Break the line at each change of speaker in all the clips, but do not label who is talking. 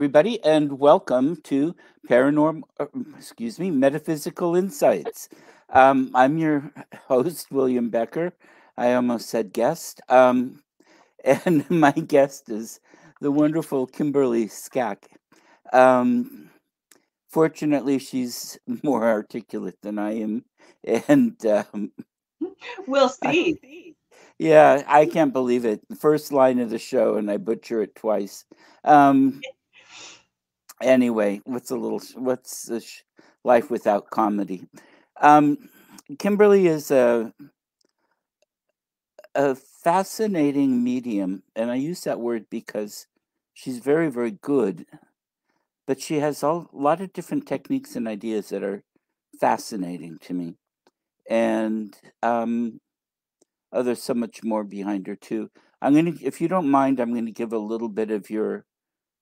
everybody, and welcome to Metaphysical Insights. I'm your host, William Becker. I almost said guest. And my guest is the wonderful Kimberly Skach. Um, Fortunately, she's more articulate than I am, and
We'll
I,
see.
yeah, I can't believe it. The first line of the show, and I butcher it twice. Um, Anyway, life without comedy? Um, Kimberly is a fascinating medium, and I use that word because she's very, very good, but she has a lot of different techniques and ideas that are fascinating to me. And there's so much more behind her too. If you don't mind, I'm gonna give a little bit of your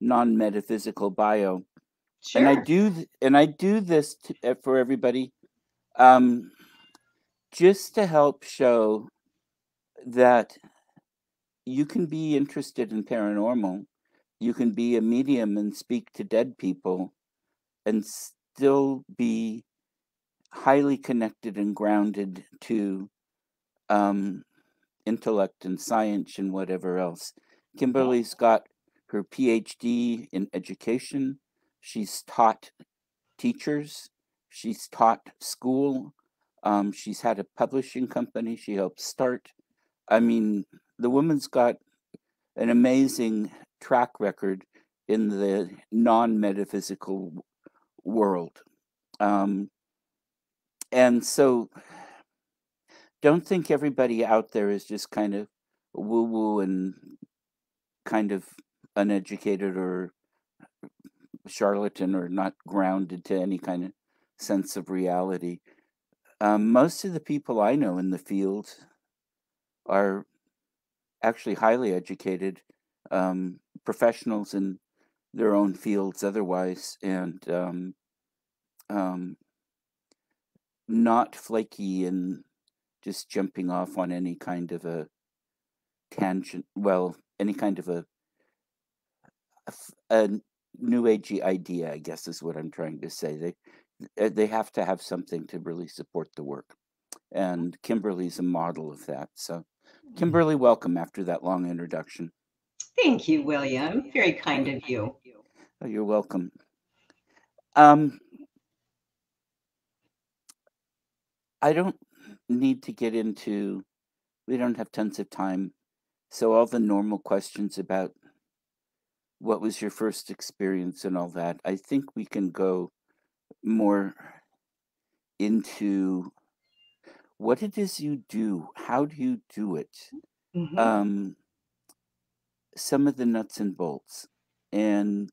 non-metaphysical bio, and
Sure.
I do this for everybody, um, just to help show that you can be interested in paranormal, you can be a medium and speak to dead people, and still be highly connected and grounded to um, intellect and science and whatever else.
Okay.
Kimberly's got her PhD in education. She's taught teachers. She's taught school. She's had a publishing company she helped start. I mean, the woman's got an amazing track record in the non metaphysical world. Um, and so don't think everybody out there is just kind of woo woo and kind of uneducated or charlatan or not grounded to any kind of sense of reality. Most of the people I know in the field are actually highly educated, professionals in their own fields otherwise, and um, not flaky and just jumping off on any kind of a tangent. Well, any kind of a new agey idea, I guess, is what I'm trying to say. They have to have something to really support the work, and Kimberly's a model of that. So, Kimberly, welcome after that long introduction.
Thank you, William. Very kind of you.
Oh, you're welcome. Um, I don't need to get into. We don't have tons of time, so all the normal questions about what was your first experience and all that. I think we can go more into what it is you do. How do you do it?
Hmm.
Um, some of the nuts and bolts, and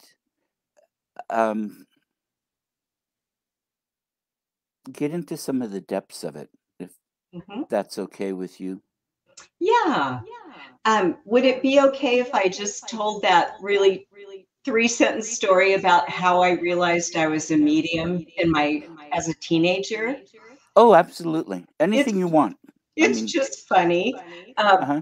um, get into some of the depths of it, if
Hmm.
that's okay with you.
Yeah. Would it be okay if I just told that really three-sentence story about how I realized I was a medium in my as a teenager?
Oh, absolutely.
It's
Anything you want. I
it's
mean,
just funny. Uh,
uh huh.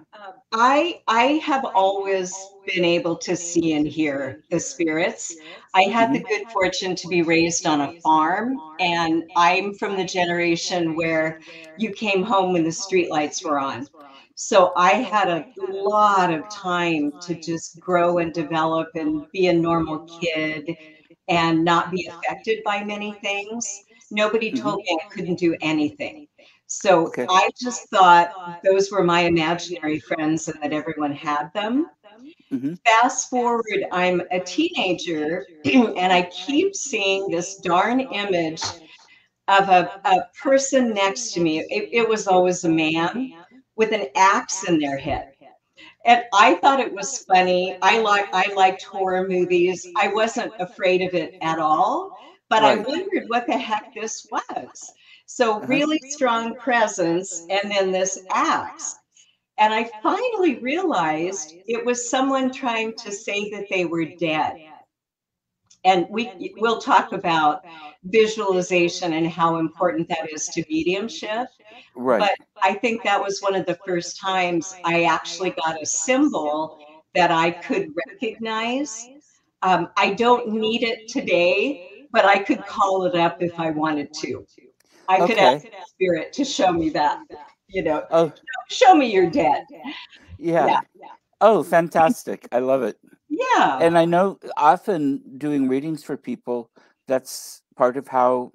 I have always been able to see and hear the spirits. I had the good fortune to be raised on a farm, and I'm from the generation where you came home when the streetlights were on. So I had a lot of time to just grow and develop and be a normal kid and not be affected by many things. Nobody told me I couldn't do anything. So
Okay.
I just thought those were my imaginary friends and that everyone had them.
Mm-hmm.
Fast forward, I'm a teenager and I keep seeing this darn image of a person next to me. It was always a man with an axe in their head. And I thought it was funny. I liked horror movies. I wasn't afraid of it at all, but I
Right.
wondered what the heck this was. So
Uh huh.
really strong presence and then this axe. And I finally realized it was someone trying to say that they were dead. And we'll talk about visualization and how important that is to mediumship.
Right.
But I think that was one of the first times I actually got a symbol that I could recognize. I don't need it today, but I could call it up if I wanted to. I could ask
Okay.
spirit to show me that, you know,
Oh,
show me your debt.
yeah.
Yeah.
Oh, fantastic. I love it.
Yeah.
And I know often doing readings for people, that's part of how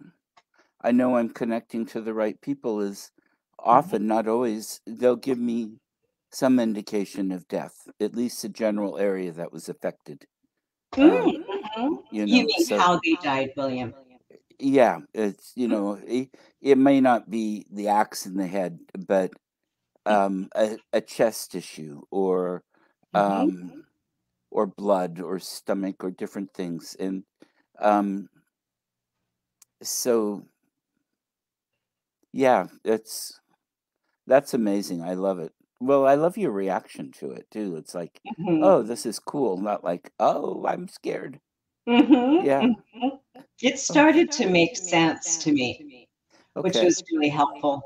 I know I'm connecting to the right people is
Mhm.
often, not always, they'll give me some indication of death, at least the general area that was affected.
Mm, mhm. You mean
So
how they died, William?
yeah, it's, it may not be the axe in the head, but a chest issue
Mhm.
um, or blood or stomach or different things. And um, so, yeah, that's amazing. I love it. Well, I love your reaction to it too. It's like,
Mhm.
oh, this is cool, not like, oh, I'm scared.
Mhm.
Yeah.
Mhm. It
Oh,
started to make sense to me, which
okay.
was really helpful.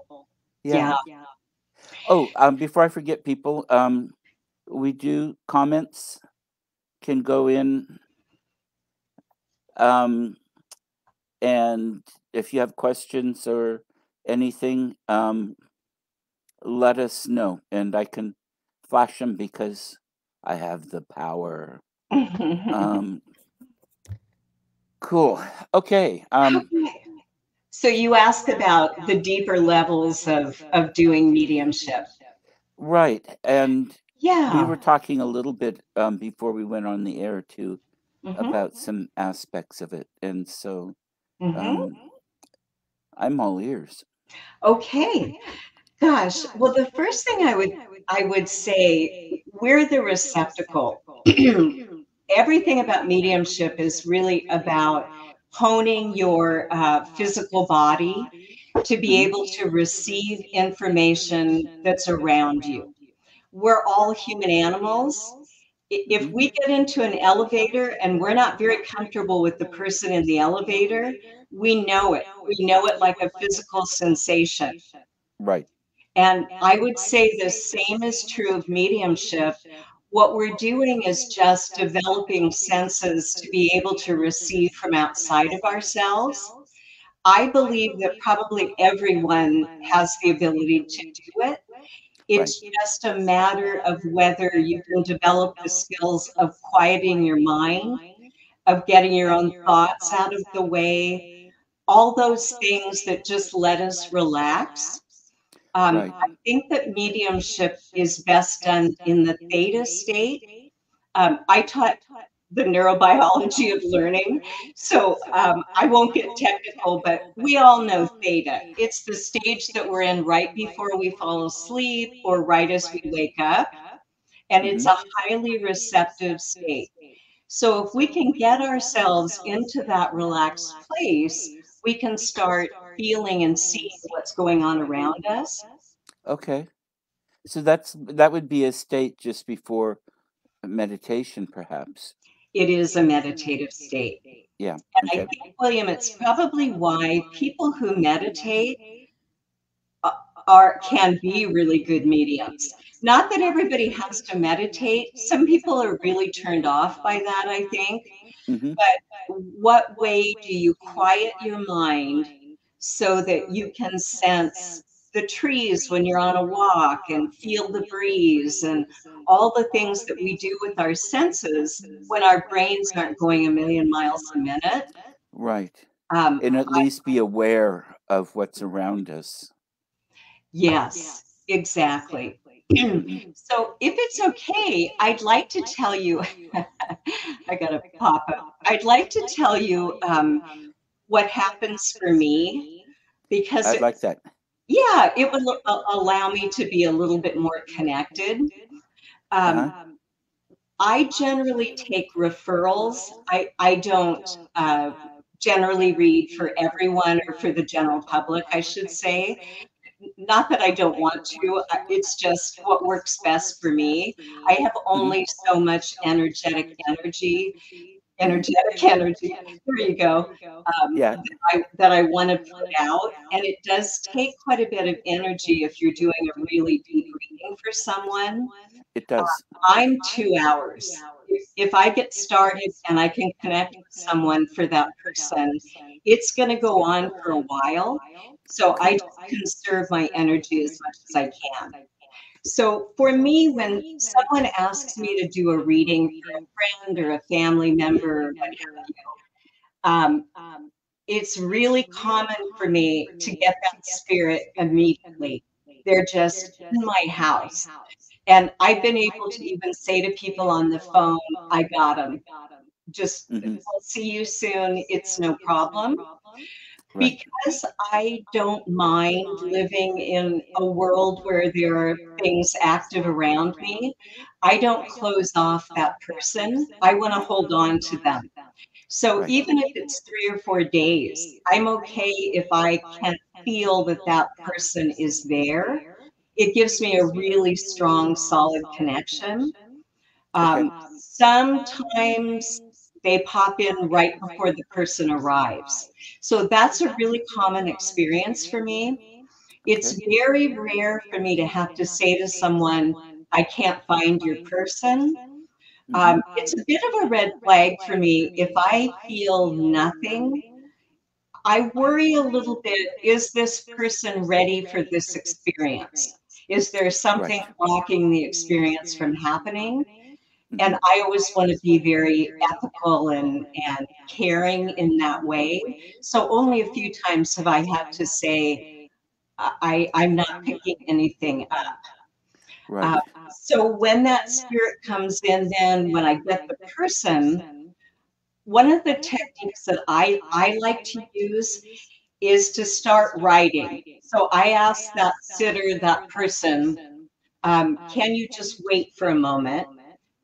Yeah.
Yeah.
Oh, before I forget, people, we do comments can go in, um, and if you have questions or anything, let us know, and I can flash them because I have the power. Um, cool. Okay.
So you asked about the deeper levels of doing mediumship.
Right. And we
Yeah.
were talking a little bit before we went on the air too
Mhm.
about some aspects of it. And so
Mhm.
um, I'm all ears.
Okay. Gosh. Well, the first thing I would say, we're the receptacle. Everything about mediumship is really about honing your physical body to be
Hmm.
able to receive information that's around you. We're all human animals. If
Hmm.
we get into an elevator and we're not very comfortable with the person in the elevator, we know it. We know it like a physical sensation.
Right.
And I would say the same is true of mediumship. What we're doing is just developing senses to be able to receive from outside of ourselves. I believe that probably everyone has the ability to do it.
Right.
It's just a matter of whether you can develop the skills of quieting your mind, of getting your own thoughts out of the way, all those things that just let us relax.
Right.
I think that mediumship is best done in the theta state. I taught the neurobiology of learning, so I won't get technical, but we all know theta. It's the stage that we're in right before we fall asleep or right as we wake up, and it's
Hmm.
a highly receptive state. So if we can get ourselves into that relaxed place, we can start feeling and seeing what's going on around us.
Okay. So that would be a state just before meditation, perhaps.
It is a meditative state.
Yeah.
And I
Okay.
think, William, it's probably why people who meditate a- can be really good mediums. Not that everybody has to meditate. Some people are really turned off by that, I think.
Hmm.
But what way do you quiet your mind so that you can sense the trees when you're on a walk and feel the breeze and all the things that we do with our senses when our brains aren't going a million miles a minute?
Right.
Um,
And at least be aware of what's around us.
yes, exactly.
Hmm.
So, if it's okay, I'd like to tell you, I got to pop up. I'd like to tell you what happens for me because
I'd like that.
yeah, it would allow me to be a little bit more connected.
Uh
Um,
huh.
I generally take referrals. I don't generally read for everyone or for the general public, I should say. Not that I don't want to, it's just what works best for me. I have
Hmm.
only so much energetic energy. energetic energy. There you go.
Yeah,
That I want to put out. And it does take quite a bit of energy if you're doing a really deep reading for someone.
it does.
I'm 2 hours. If I get started and I can connect with someone for that person, it's going to go on for a while. So I
Okay.
just conserve my energy as much as I can. So for me, when someone asks me to do a reading for a friend or a family member, or what have you, um, it's really common for me to get that spirit immediately. They're just in my house. And I've been able to even say to people on the phone, I got them. Just,
Hmm.
I'll see you soon. It's no problem.
Right.
Because I don't mind living in a world where there are things active around me, I don't close off that person. I want to hold on to them. So
Right.
even if it's 3 or 4 days, I'm okay if I can feel that that person is there. It gives me a really strong, solid connection.
Okay.
Sometimes they pop in right before the person arrives. So that's a really common experience for me. It's
Okay.
very rare for me to have to say to someone, I can't find your person.
Hmm.
It's a bit of a red flag for me if I feel nothing. I worry a little bit, is this person ready for this experience? Is there something
Right.
blocking the experience from happening? And
Hmm.
I always want to be very ethical and caring in that way. So only a few times have I had to say, I'm not picking anything up. Uh,
Right.
so when that spirit comes in, then when I get the person, one of the techniques that I like to use is to start writing. So I ask that sitter, that person, can you just wait for a moment?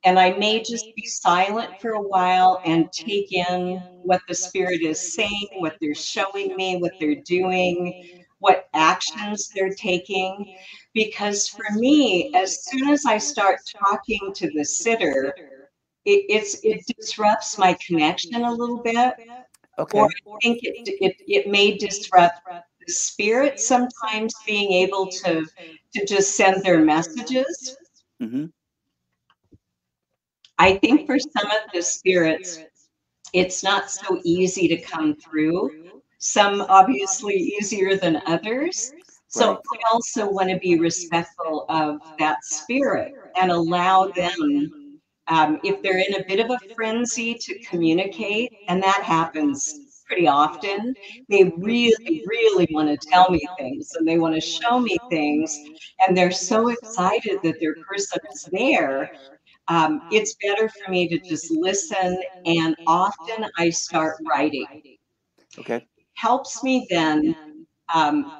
And I may just be silent for a while and take in what the spirit is saying, what they're showing me, what they're doing, what actions they're taking. Because for me, as soon as I start talking to the sitter, it disrupts my connection a little bit, or
Okay.
I think it may disrupt the spirit sometimes being able to just send their messages.
Hmm.
I think for some of the spirits, it's not so easy to come through. Some obviously easier than others. So
Right.
I also want to be respectful of that spirit and allow them, if they're in a bit of a frenzy to communicate, and that happens pretty often, they really, really want to tell me things and they want to show me things, and they're so excited that their person is there. It's better for me to just listen, and often I start writing.
Okay.
Helps me then. Um,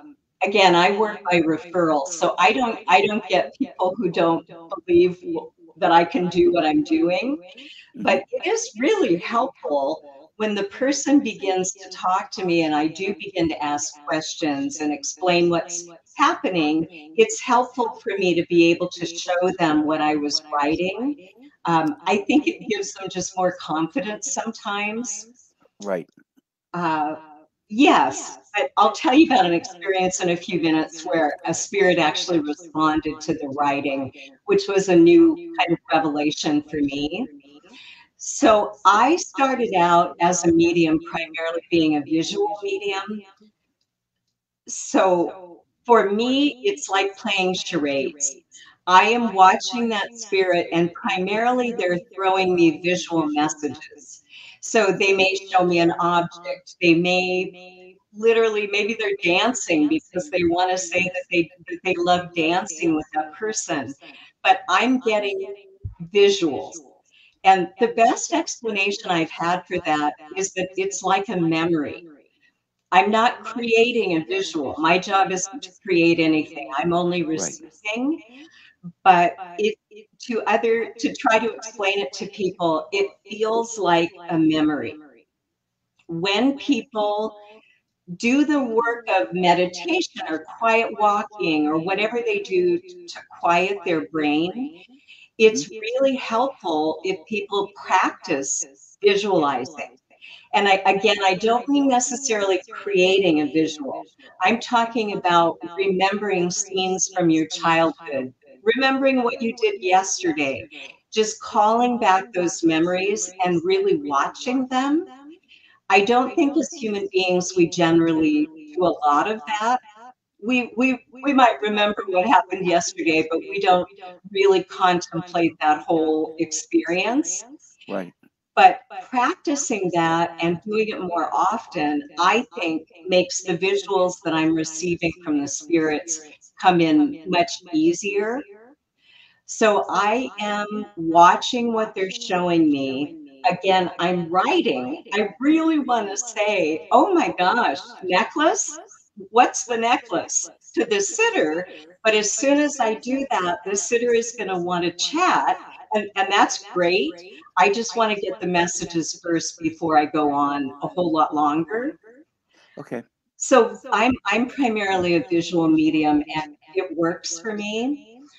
Again, I work by referral, so I don't get people who don't believe that I can do what I'm doing.
Hmm.
But it is really helpful when the person begins to talk to me and I do begin to ask questions and explain what's happening. It's helpful for me to be able to show them what I was writing. I think it gives them just more confidence sometimes.
Right.
Uh, yes, I'll tell you about an experience in a few minutes where a spirit actually responded to the writing, which was a new kind of revelation for me. So I started out as a medium, primarily being a visual medium. So for me, it's like playing charades. I am watching that spirit, and primarily they're throwing me visual messages. So they may show me an object. They may literally, maybe they're dancing because they want to say that they love dancing with that person. But I'm getting visuals. And the best explanation I've had for that is that it's like a memory. I'm not creating a visual. My job isn't to create anything. I'm only
Right.
receiving, but it to try to explain it to people, it feels like a memory. When people do the work of meditation or quiet walking or whatever they do to quiet their brain,
Hmm.
It's really helpful if people practice visualizing. And I don't mean necessarily creating a visual. I'm talking about remembering scenes from your childhood, remembering what you did yesterday, just calling back those memories and really watching them. I don't think as human beings we generally do a lot of that. We might remember what happened yesterday, but we don't really contemplate that whole experience.
Right.
But practicing that and doing it more often, I think, makes the visuals that I'm receiving from the spirits come in much easier. So I am watching what they're showing me. Again, I'm writing. I really want to say, oh my gosh, necklace? What's the necklace? To the sitter. But as soon as I do that, the sitter is going to want to chat. And that's great. I just want to get the messages first before I go on a whole lot longer.
Okay.
So I'm primarily a visual medium and it works for me.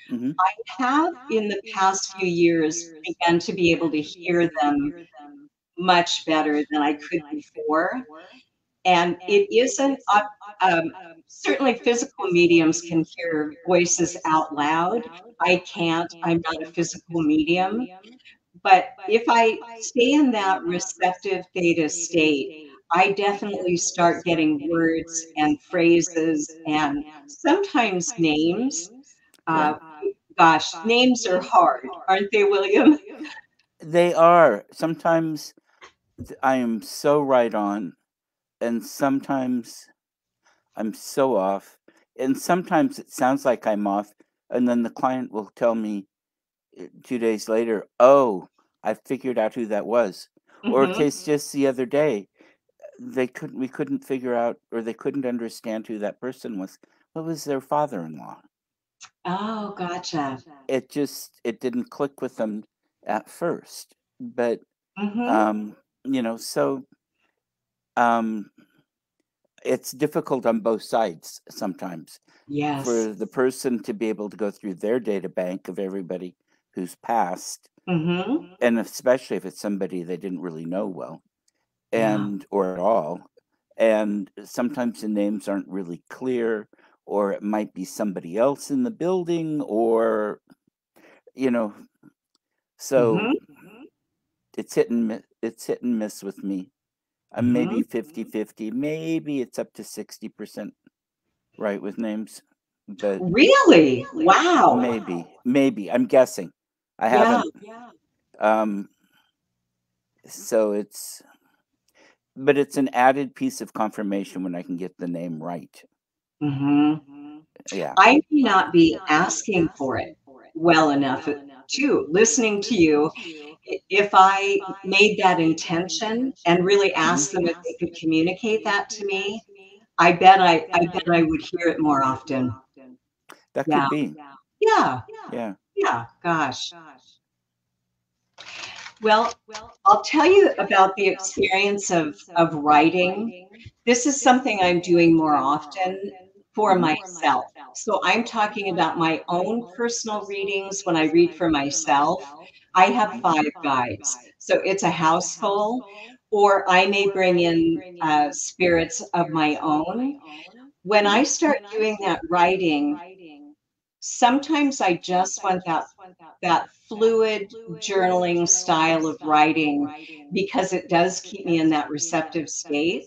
Hmm.
I have in the past few years begun to be able to hear them much better than I could before. And it isn't, um, certainly physical mediums can hear voices out loud. I can't, I'm not a physical medium. But if I stay in that receptive theta state, I definitely start getting words and phrases and sometimes names. Uh,
Right.
Gosh, names are hard, aren't they, William?
They are. Sometimes I am so right on, and sometimes I'm so off. And sometimes it sounds like I'm off, and then the client will tell me 2 days later, "Oh, I figured out who that was." Or a
Mhm.
case just the other day, we couldn't figure out, or they couldn't understand who that person was. What was their father-in-law?
Oh, gotcha.
It didn't click with them at first. But
Mhm.
um, so um it's difficult on both sides sometimes
Yes.
for the person to be able to go through their data bank of everybody who's passed,
Mhm.
and especially if it's somebody they didn't really know well
Yeah.
and or at all. And sometimes the names aren't really clear, or it might be somebody else in the building, or you know so
Mhm.
it's hit and miss with me. I'm maybe
Mhm.
50-50, maybe it's up to 60% right with names, but
Really? Wow.
maybe I'm guessing. I
Yeah.
haven't. Um, so but it's an added piece of confirmation when I can get the name right.
Mhm.
Yeah.
I may not be asking for it well enough, too. Listening to you, if I made that intention and really
Hmm.
asked them if they could communicate that to me, I bet I would hear it more often.
That
Yeah.
could be.
Yeah.
Yeah.
Yeah. Gosh. Well, I'll tell you about the experience of writing. This is something I'm doing more often for
Hmm.
myself. So I'm talking about my own personal readings when I read for myself. I have
Hmm.
5 guides. So it's a house full, or I may bring in spirits of my own. When
Hmm.
I start doing that writing, sometimes I just want that fluid journaling style of writing because it does keep me in that receptive state.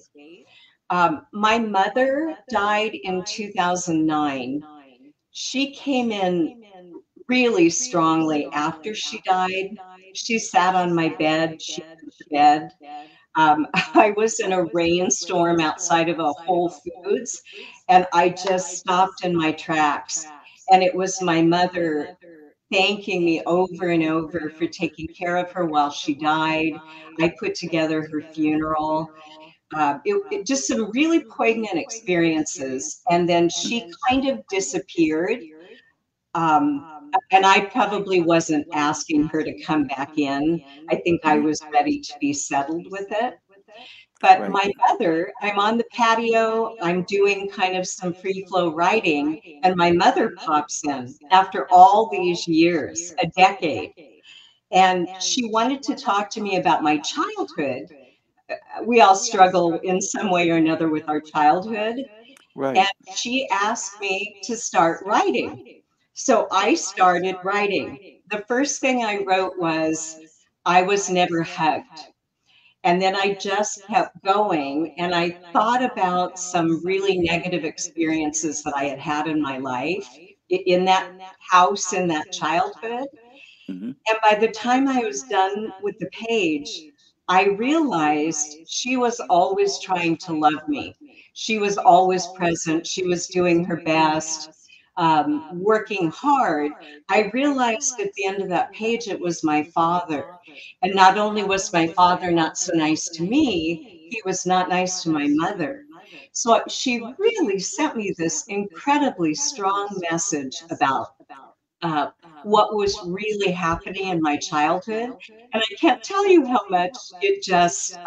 My mother died in 2009. She came in really strongly after she died. She sat on my bed. She went to bed. I was in a rainstorm outside of a Whole Foods, and I just stopped in my tracks. And it was my mother thanking me over and over for taking care of her while she died. I put together her funeral. It just some really poignant experiences. And then she kind of disappeared. Um, and I probably wasn't asking her to come back in. I think I
Hmm.
was ready to be settled with it. But
Right.
my mother, I'm on the patio, I'm doing kind of some free flow writing, and my mother pops in after all these years, a decade, and she wanted to talk to me about my childhood. We all struggle in some way or another with our childhood, and
Right.
she asked me to start writing. So I started writing. The first thing I wrote was, I was never hugged. And then I just kept going, and I thought about some really negative experiences that I had had in my life, in that house, in that childhood.
Hmm.
And by the time I was done with the page, I realized she was always trying to love me. She was always present. She was doing her best, working hard. I realized at the end of that page it was my father. And not only was my father not so nice to me, he was not nice to my mother. So she really sent me this incredibly strong message about uh, what was really happening in my childhood. And I can't tell you how much it just,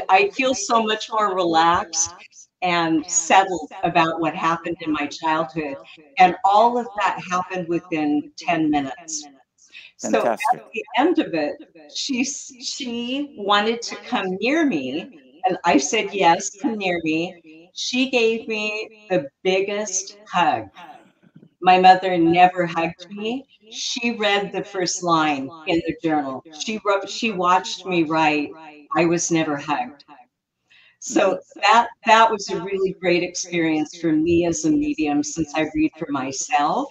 I feel so much more relaxed and settled about what happened in my childhood. And all of that happened within 10 minutes. So at
Fantastic.
the end of it, she wanted to come near me, and I said, "Yes, come near me." She gave me the biggest hug. My mother never hugged me. She read the first line in the journal. She watched me write, "I was never hugged."
Hmm.
So that was a really great experience for me as a medium since I read for myself.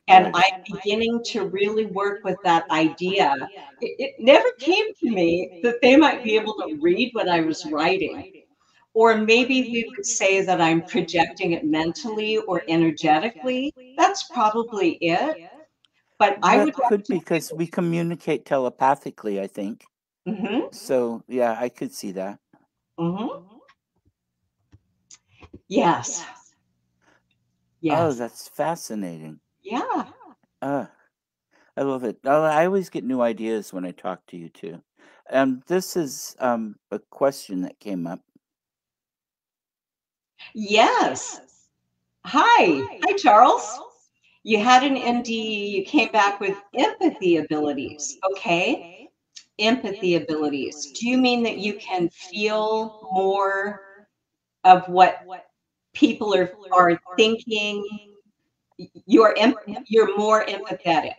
And
Right.
I'm beginning to really work with that idea. It never came to me that they might be able to read what I was writing. Or maybe we would say that I'm projecting it mentally or energetically. That's probably it. But I would
That
like
could
to
be because we communicate telepathically, I think.
do.
So, yeah, I could see that.
Hmm. Yes.
Oh,
Yes.
that's fascinating.
Yeah.
Uh, I love it. I always get new ideas when I talk to you too. This is a question that came up.
Yes. Hi. Hi, Charles. You had an ND, you came back with empathy abilities. Okay. Empathy abilities. Do you mean that you can feel more of what people are thinking? You're more empathetic.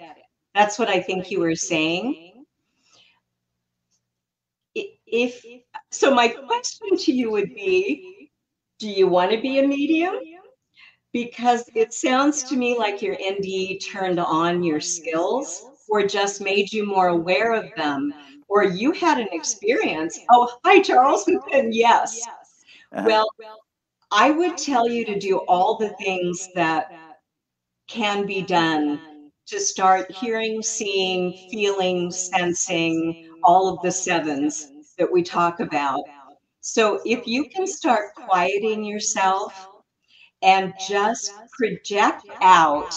That's what I think you were saying. If so, my question to you would be, do you want to be a medium? Because it sounds to me like your NDE turned on your skills or just made you more aware of them, or you had an experience. Oh, hi, Charles. And yes.
Uh-huh.
Well, I would tell you to do all the things that can be done to start hearing, seeing, feeling, sensing all of the sevens that we talk about. So if you can start quieting yourself and just project out,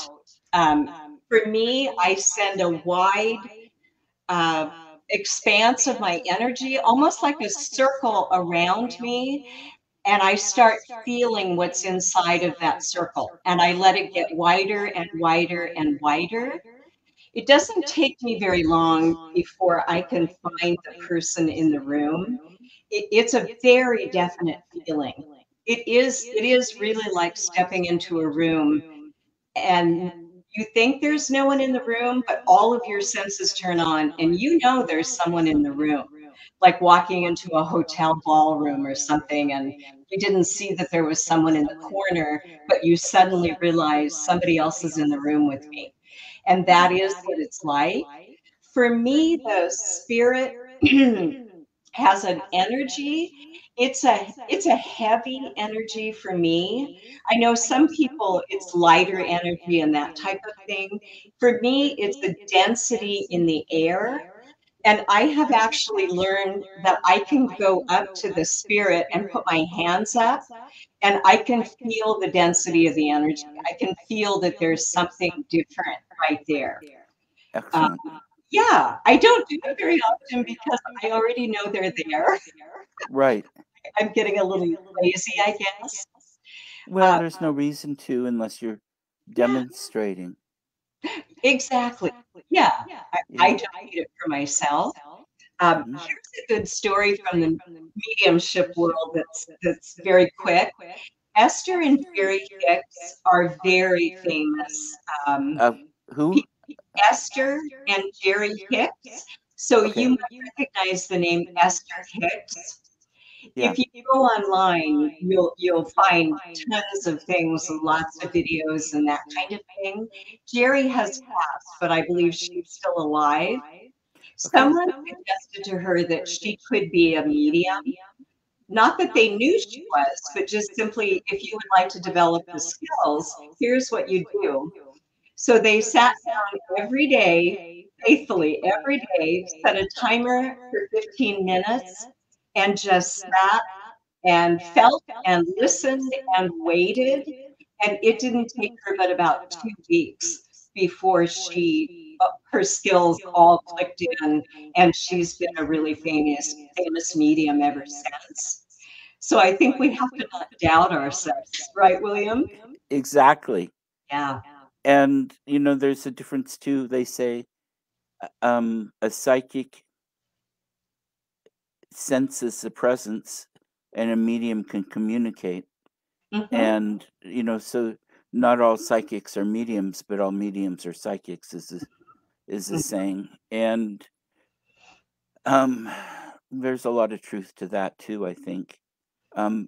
um, for me, I send a wide uh, expanse of my energy, almost like a circle around me, and I start feeling what's inside of that circle, and I let it get wider and wider and wider. It doesn't take me very long before I can find the person in the room. It's a very definite feeling. It is really like stepping into a room and you think there's no one in the room, but all of your senses turn on and you know there's someone in the room, like walking into a hotel ballroom or something, and you didn't see that there was someone in the corner, but you suddenly realize somebody else is in the room with me. And that is what it's like. For me, the spirit has an energy. It's a heavy energy for me. I know some people it's lighter energy and that type of thing. For me, it's the density in the air. And I have actually learned that I can go up to the spirit and put my hands up and I can feel the density of the energy. I can feel that there's something different right there. Uh,
Excellent.
Yeah, I don't do it very often because I already know they're there.
Right.
I'm getting a little lazy, I guess.
Well,
Uh,
there's no reason to unless you're
yeah,
demonstrating.
exactly. Yeah, I
Yeah.
don't need it for myself.
Mhm.
Here's a good story from the mediumship world that's very quick. Esther and Jerry Hicks are very famous,
Uh,
pe
who?
Esther and Jerry Hicks. So
Okay.
you might recognize the name Esther Hicks.
Yeah.
If you go online, you'll find tons of things, lots of videos and that kind of thing. Jerry has passed, but I believe she's still alive.
Okay.
Someone suggested to her that she could be a medium. Not that they knew she was, but just simply if you would like to develop the skills, here's what you do. So they sat down every day, faithfully every day, set a timer for 15 minutes, and just sat and felt and listened and waited. And it didn't take her but about 2 weeks before her skills all clicked in, and she's been a really famous medium ever since. So I think we have to not doubt ourselves, right, William?
Exactly.
Yeah.
And there's a difference too. They say a psychic senses a presence and a medium can communicate.
Mhm.
And so not all psychics are mediums, but all mediums are psychics is a
Mm,
saying. And um there's a lot of truth to that too, I think.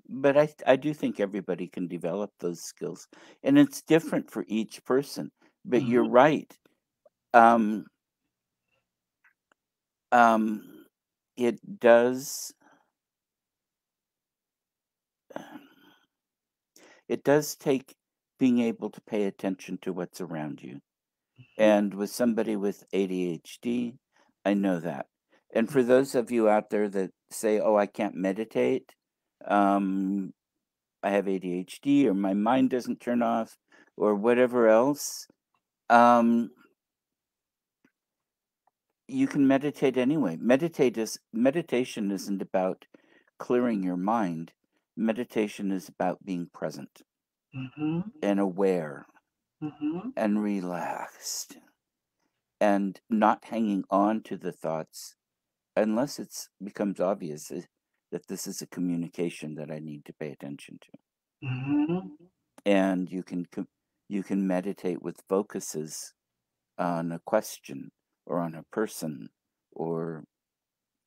But I do think everybody can develop those skills, and it's different for each person. But
mhm,
you're right. Um, um, it does it does take being able to pay attention to what's around you. And with somebody with ADHD, I know that. And for those of you out there that say, "Oh, I can't meditate," um, I have ADHD, or my mind doesn't turn off, or whatever else. Um, you can meditate anyway. Meditation isn't about clearing your mind. Meditation is about being present
mhm,
and aware
mhm,
and relaxed and not hanging on to the thoughts unless it becomes obvious that this is a communication that I need to pay attention to.
mhm,
And you can meditate with focuses on a question or on a person, or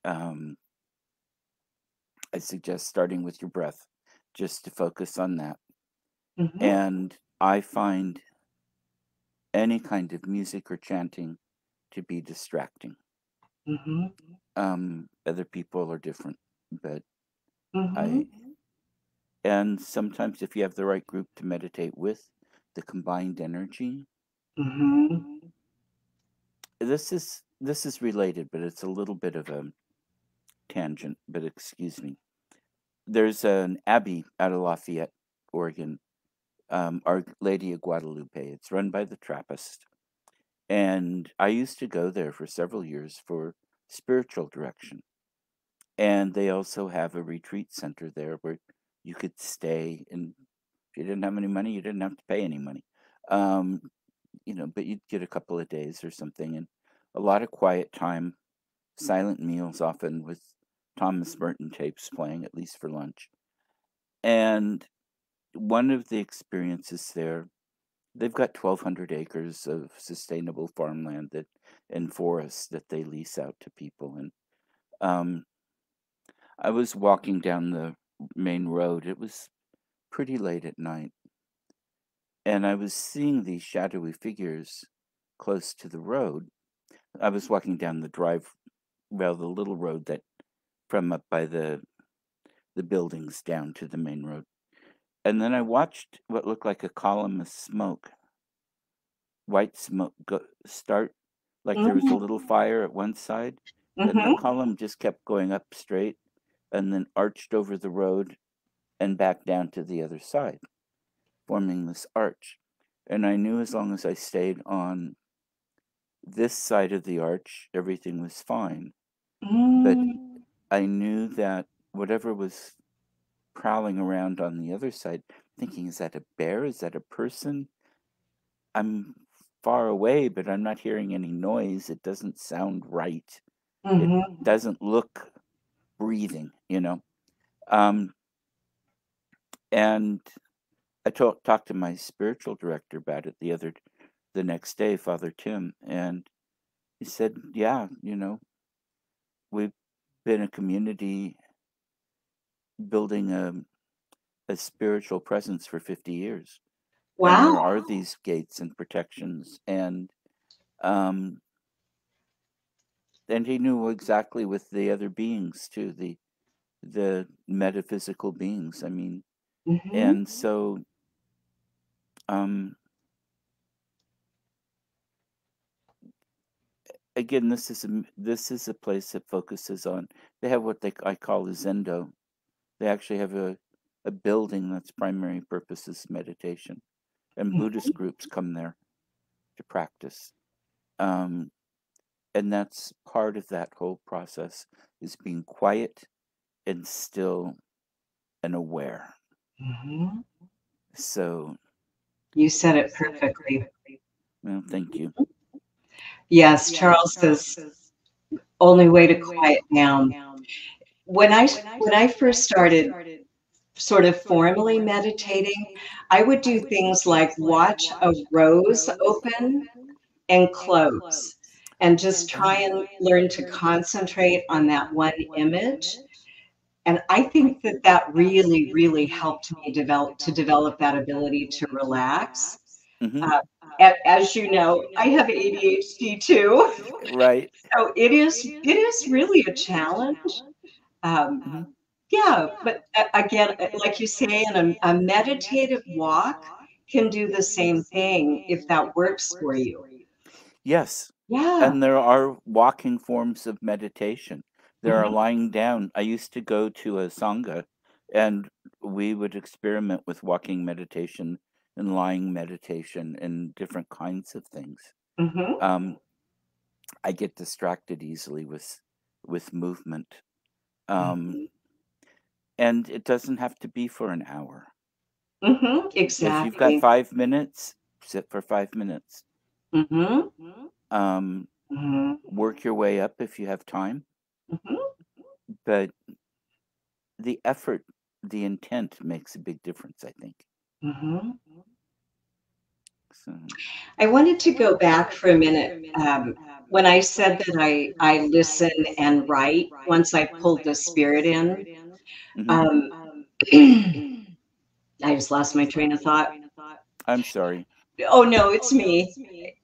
um, I suggest starting with your breath just to focus on that.
mhm,
And I find any kind of music or chanting to be distracting.
mhm,
Other people are different, but I,
mhm,
and sometimes if you have the right group to meditate with, the combined energy,
mhm,
this is related, but it's a little bit of a tangent, but excuse me. There's an abbey out of Lafayette, Oregon, Our Lady of Guadalupe. It's run by the Trappist. And I used to go there for several years for spiritual direction. And they also have a retreat center there where you could stay. And if you didn't have any money, you didn't have to pay any money. Um, but you'd get a couple of days or something, and a lot of quiet time, silent meals, often with Thomas Merton tapes playing, at least for lunch. And one of the experiences there, they've got 1,200 acres of sustainable farmland and forests that they lease out to people. And um, I was walking down the main road. It was pretty late at night, and I was seeing these shadowy figures close to the road. I was walking down the little road that from up by the buildings down to the main road. And then I watched what looked like a column of smoke, white smoke, start, like there was a
mhm,
little fire at one side, and the
mhm,
column just kept going up straight and then arched over the road and back down to the other side, forming this arch. And I knew as long as I stayed on this side of the arch, everything was fine. But
Mm,
I knew that whatever was prowling around on the other side, thinking, is that a bear? Is that a person? I'm far away, but I'm not hearing any noise. It doesn't sound right. It
mhm.
doesn't look breathing, you know. Um, and I talked to my spiritual director about it the next day, Father Tim, and he said, "Yeah, we've been a community building a spiritual presence for 50 years, and there
Wow.
are these gates and protections, um, and he knew exactly with the other beings too, the metaphysical beings. I mean,
Mhm.
and so um, again, this is a place that focuses on. They have what I call a zendo. They actually have a building that's primary purpose is meditation, and Buddhist groups come there to practice. Um, and that's part of that whole process is being quiet and still and aware.
Mhm.
So,
You said it perfectly.
well, thank you.
Yes, Charles says only way to quiet down. When I first started sort of formally meditating, I would do things like watch a rose open and close and just try and learn to concentrate on that one image. And I think that that really, really helped me develop that ability to relax.
Hmm.
Uh, as you know, I have ADHD too,
Right.
so it is really a challenge. Um,
Hmm.
yeah, but again, like you say, a meditative walk can do the same thing if that works for you.
Yes.
Yeah.
And there are walking forms of meditation. There are
Mhm,
lying down. I used to go to a sangha and we would experiment with walking meditation and lying meditation and different kinds of things.
mhm,
Um, I get distracted easily with movement. Um,
mhm,
and it doesn't have to be for an hour.
mhm,
If you've got
exactly.
5 minutes, sit for 5 minutes.
Mhm,
Um,
mhm,
work your way up if you have time.
mhm,
But the effort, the intent makes a big difference, I think.
mhm.
So,
I wanted to go back for a minute. When I said that I listen and write once I pulled the spirit in,
mhm.
um, I just lost my train of thought.
I'm sorry.
Oh no, it's me.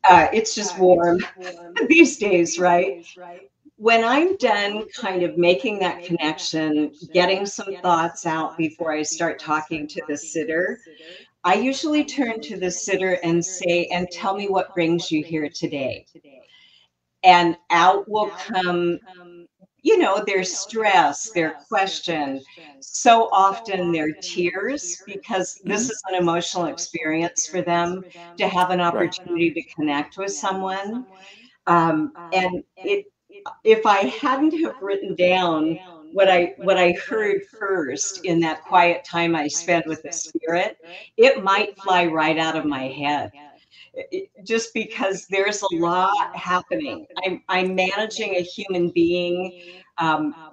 It's just warm these days, right? When I'm done kind of making that connection, getting some thoughts out before I start talking to the sitter, I usually turn to the sitter and say, and tell me what brings you here today. And out will come, their stress, their question. So often their tears, because this
Mhm.
is an emotional experience for them to have an
Right.
opportunity to connect with someone. And if I hadn't have written down what I heard first in that quiet time I spent with the spirit, it might fly right out of my head. Just because there's a lot happening. I'm managing a human being.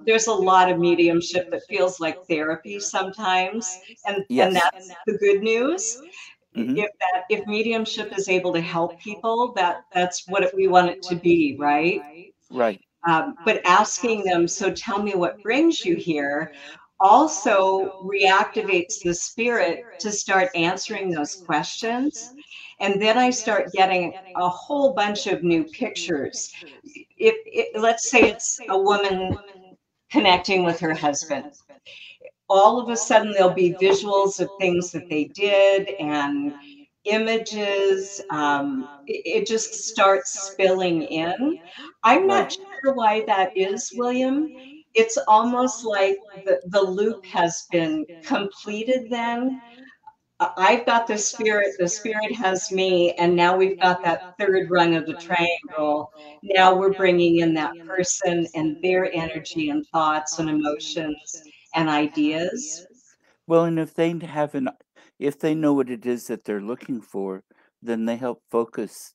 There's a lot of mediumship that feels like therapy sometimes, and
Yes.
that's the good news.
Mhm.
If mediumship is able to help people, that's what we want it to be, right?
Right.
But asking them, so tell me what brings you here, also reactivates the spirit to start answering those questions. And then I start getting a whole bunch of new pictures. Let's say it's a woman connecting with her husband. All of a sudden, there'll be visuals of things that they did and images. It just starts spilling in. I'm
Right.
not sure why that is, William. It's almost like the loop has been completed then. I've got the spirit has me, and now we've got that third rung of the triangle. Now we're bringing in that person and their energy and thoughts and emotions and ideas.
Well, and if they know what it is that they're looking for, then they help focus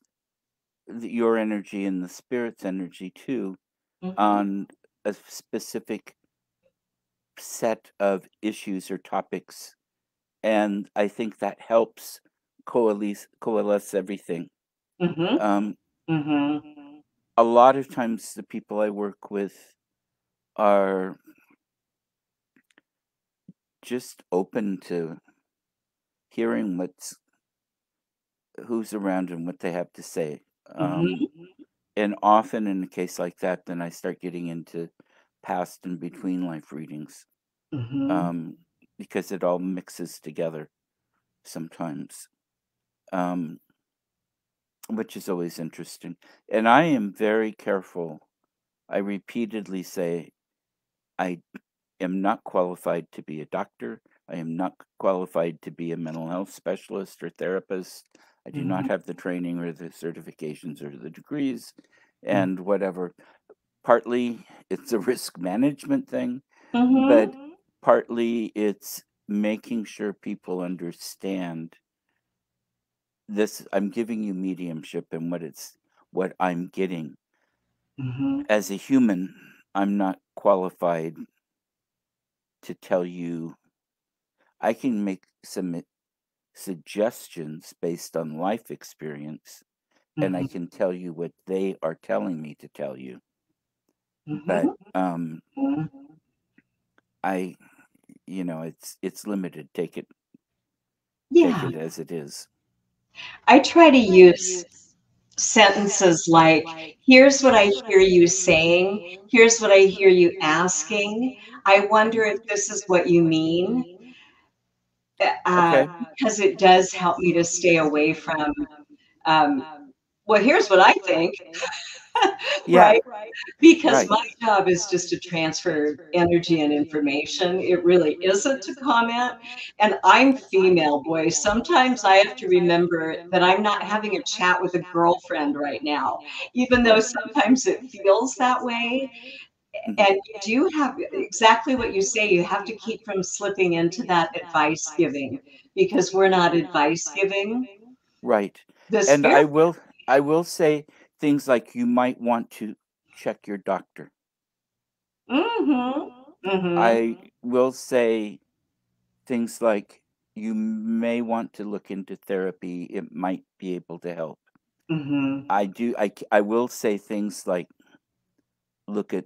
your energy and the spirit's energy too
Mhm,
on a specific set of issues or topics. And I think that helps coalesce everything.
mhm,
Um,
mhm,
a lot of times, the people I work with are just open to hearing who's around and what they have to say.
mhm,
And often in a case like that, then I start getting into past and between life readings,
mhm,
um, because it all mixes together sometimes, um, which is always interesting. And I am very careful. I repeatedly say, I am not qualified to be a doctor. I am not qualified to be a mental health specialist or therapist. I do not
mhm,
have the training or the certifications or the degrees
mhm,
and whatever. Partly it's a risk management thing, but
mhm,
partly it's making sure people understand this. I'm giving you mediumship and what I'm getting.
mhm,
As a human, I'm not qualified to tell you. I can make some suggestions based on life experience, and I
mhm,
can tell you what they are telling me to tell you. But
mhm, mhm.
I, it's limited. Take
Yeah,
it as it is.
I try to use sentences like, "Here's what I hear you saying. Here's what I hear you asking. I wonder if this is what you mean."
Okay.
Because it does help me to stay away from, um, "Well, here's what I think,"
Yeah.
right? Because
Right.
my job is just to transfer energy and information. It really isn't to comment. And I'm female, boy. Sometimes I have to remember that I'm not having a chat with a girlfriend right now, even though
Right.
sometimes it feels that way.
Mhm.
And you do have exactly what you say. You have to keep from slipping into that advice giving because we're not advice giving.
Right.
The
And
spirit.
I will say things like you might want to check your doctor.
Mhm. Mhm.
I will say things like you may want to look into therapy. It might be able to help.
Mhm.
I will say things like look at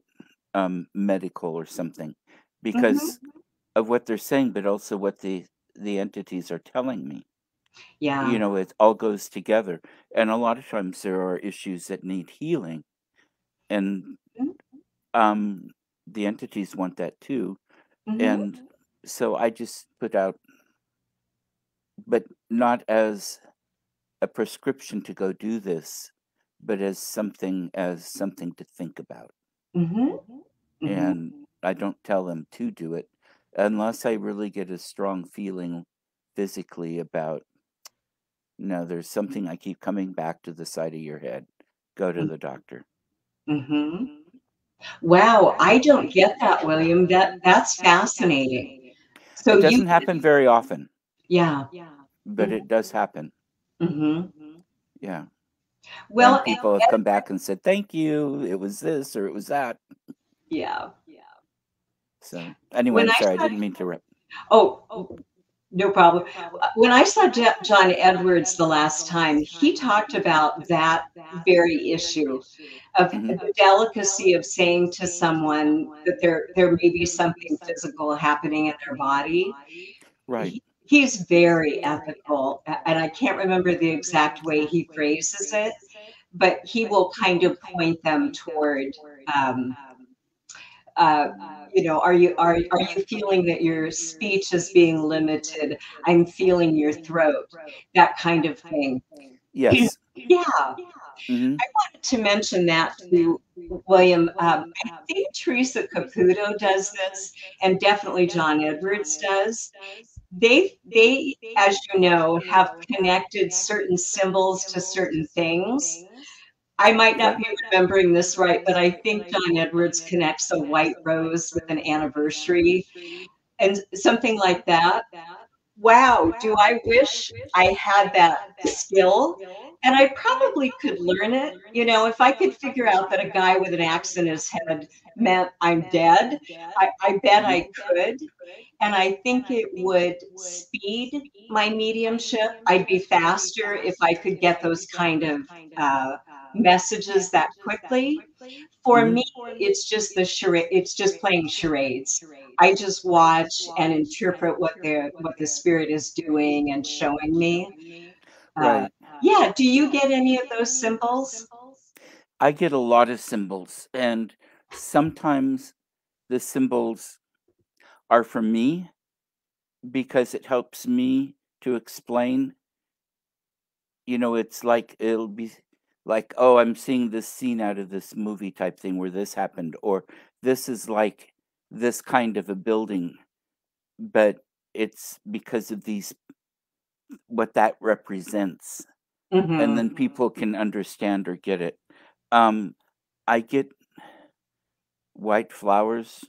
medical or something
Mhm.
because of what they're saying, but also what the entities are telling me.
Yeah.
It all goes together. And a lot of times there are issues that need healing, and
Mhm.
um, the entities want that too.
Mhm.
And so I just put out, but not as a prescription to go do this, but as something to think about.
Mhm. Mhm.
And I don't tell them to do it unless I really get a strong feeling physically about, no, there's something I keep coming back to the side of your head. Go to the doctor.
Mhm. Wow, I don't get that, William. That's fascinating. So
It
you
doesn't happen very often,
yeah.
but
Mhm.
it does happen.
Mhm.
Yeah. And
Well,
people have come back and said, thank you. It was this or it was that.
yeah.
So, anyway,
When
I'm
I
sorry. I
saw
didn't mean to rip.
oh, no problem. When I saw John Edwards the last time, he talked about that very issue of
Hmm.
the delicacy of saying to someone that there may be something physical happening in their body.
Right.
He's very ethical, and I can't remember the exact way he phrases it, but he will kind of point them toward, um, uh, are you feeling that your speech is being limited? I'm feeling your throat, that kind of thing.
Yes.
Yeah, I
Hmm.
wanted to mention that to William. I think Teresa Caputo does this, and definitely John Edwards does. they, as you know, have connected certain symbols to certain things. I might not
Okay.
be remembering this right, but I think John Edwards connects a white rose with an anniversary and something like that. Wow, do I wish I had that skill? And I probably could learn it. You know, if I could figure out that a guy with an axe in his head meant I'm dead, I bet
Mhm.
I could. And I think it would speed my mediumship. I'd be faster if I could get those kind of uh, messages that quickly. For
Mhm.
me, it's just the charade. It's just playing charades. I just watch and interpret what the spirit is doing and showing me. Uh,
Right.
yeah. Do you get any of those symbols?
I get a lot of symbols, and sometimes the symbols are for me because it helps me to explain. It's like it'll be like, oh, I'm seeing this scene out of this movie type thing where this happened, or this is like this kind of a building, but it's because of these what that represents, and
Mm-hmm.
then people can understand or get it. Um, I get white flowers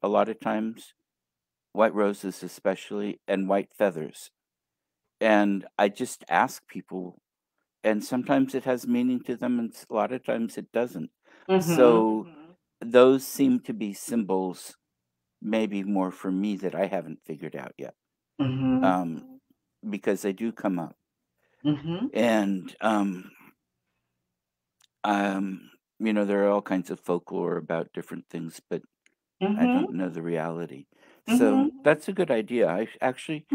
a lot of times, white roses especially, and white feathers. And I just ask people, and sometimes it has meaning to them, and a lot of times it doesn't.
Mm-hmm.
So those seem to be symbols, maybe more for me that I haven't figured out yet,
Mm-hmm.
um, because they do come up.
Mm-hmm.
And um, there are all kinds of folklore about different things, but I
Mm-hmm.
don't know the reality. So
Mm-hmm.
that's a good idea. I actually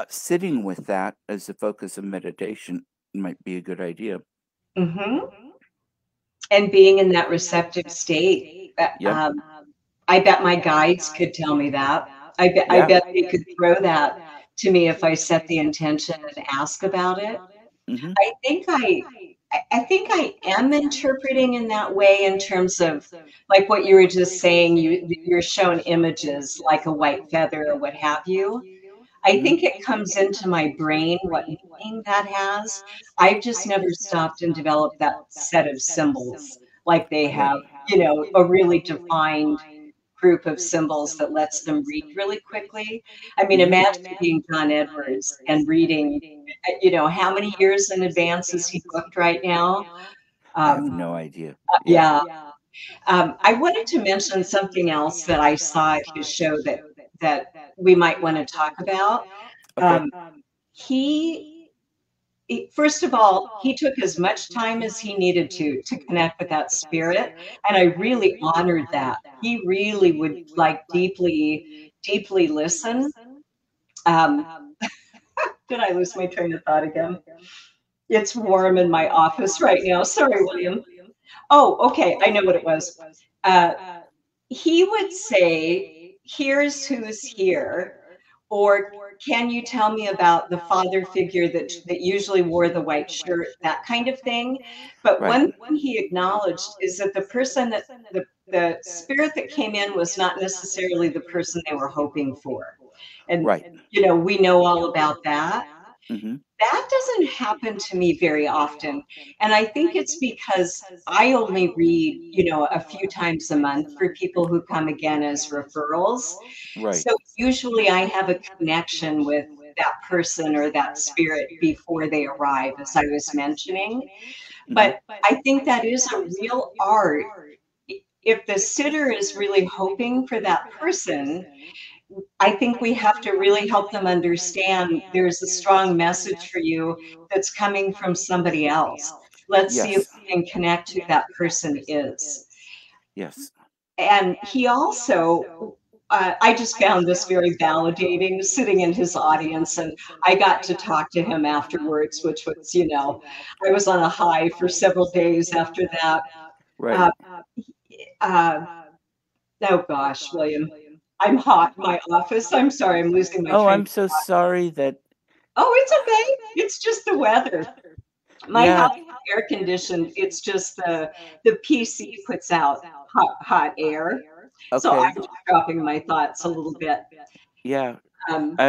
sitting with that as the focus of meditation might be a good idea.
Mm-hmm. And being in that receptive state.
Yeah.
I bet my guides could tell me that. I
Yeah.
bet they could throw that to me if I set the intention and ask about it.
Hmm.
I think I think I am interpreting in that way in terms of like what you were just saying, you're shown images like a white feather or what have you. I
Hmm.
think it comes into my brain what meaning that has. I've just never stopped and developed that set of symbols like they have, you know, a really defined group of symbols that lets them read really quickly. I mean,
Hmm.
imagine being John Edwards and reading, you know, how many years in advance is he booked right now?
I have
Um,
no idea. Yeah.
yeah. I wanted to mention something else that I saw at his show that we might want to talk about.
Okay.
Um, he first of all, he took as much time as he needed to connect with that spirit, and I really honored that. He really would like deeply listen. Um, did I lose my train of thought again? It's warm in my office right now. Sorry, William. Oh, okay, I know what it was. Uh, he would say, "Here's who's here," or can you tell me about the father figure that usually wore the white shirt, that kind of thing. But
Right.
one thing he acknowledged is that the person that the spirit that came in was not necessarily the person they were hoping for. And
Right.
you know, we know all about that.
Hmm.
That doesn't happen to me very often. And I think it's because I only read, you know, a few times a month for people who come again as referrals.
Right.
So usually I have a connection with that person or that spirit before they arrive, as I was mentioning.
Hmm.
But I think that is a real art. If the sitter is really hoping for that person, I think we have to really help them understand there's a strong message for you that's coming from somebody else. Let's see if
Yes.
we can connect who that person is.
Yes.
And he also, I just found this very validating sitting in his audience. And I got to talk to him afterwards, which was, you know, I was on a high for several days after that.
Right.
Uh, uh, oh gosh, William, I'm hot in my office. I'm sorry, I'm losing my
Oh,
train.
I'm so sorry that.
Oh, it's okay. It's just the weather. My
Yeah.
house is air conditioned. It's just the PC puts out hot air. So
Okay.
I'm just dropping my thoughts a little bit.
Yeah.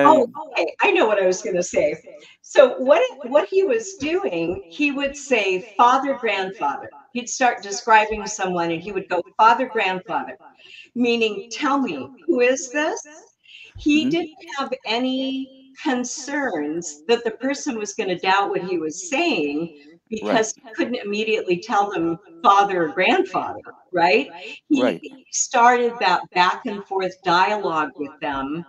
I
Okay, I know what I was going to say. So what he was doing, he would say father, grandfather. He'd start describing someone, and he would go father, grandfather, meaning tell me, who is this? He
mhm,
didn't have any concerns that the person was going to doubt what he was saying
right,
because he couldn't immediately tell them father or grandfather, right?
right,
He started that back and forth dialogue with them,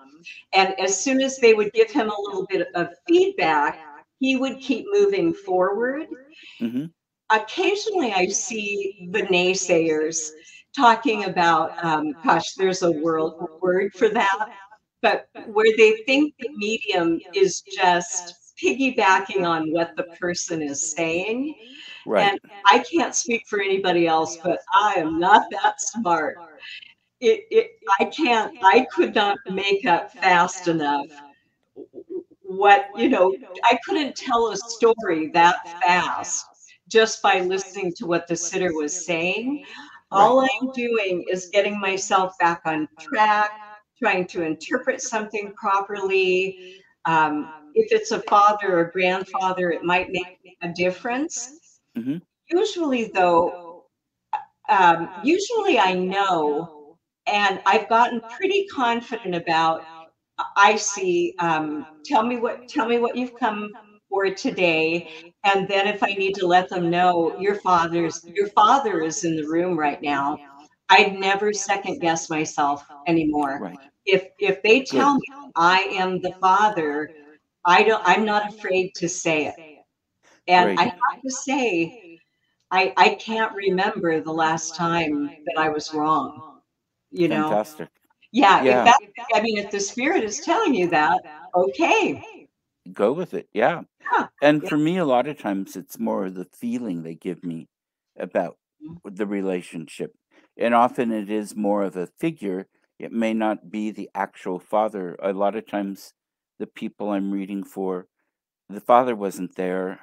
and as soon as they would give him a little bit of feedback, he would keep moving forward.
mhm,
Occasionally, I see the naysayers talking about, gosh, there's a word for that, but where they think the medium is just piggybacking on what the person is saying.
right,
And I can't speak for anybody else, but I am not that smart. It I could not make up fast enough what, I couldn't tell a story that fast just by listening to what the sitter was saying.
right,
All I'm doing is getting myself back on track, trying to interpret something properly. If it's a father or grandfather, it might make a difference.
mhm,
Usually, though, usually I know, and I've gotten pretty confident about. I see. Tell me what you've come for today, and then if I need to let them know your father is in the room right now. I'd never second guess myself anymore.
right.
If they
Good,
tell me I am the father, I'm not afraid to say it. And
great,
I have to say, I can't remember the last time that I was wrong, you know?
fantastic.
Yeah,
Yeah,
if the spirit is telling you that, okay.
go with it. Yeah.
Yeah,
And
yeah.
for me, a lot of times it's more of the feeling they give me about
Mhm,
the relationship. And often it is more of a figure. It may not be the actual father. A lot of times, the people I'm reading for, the father wasn't there,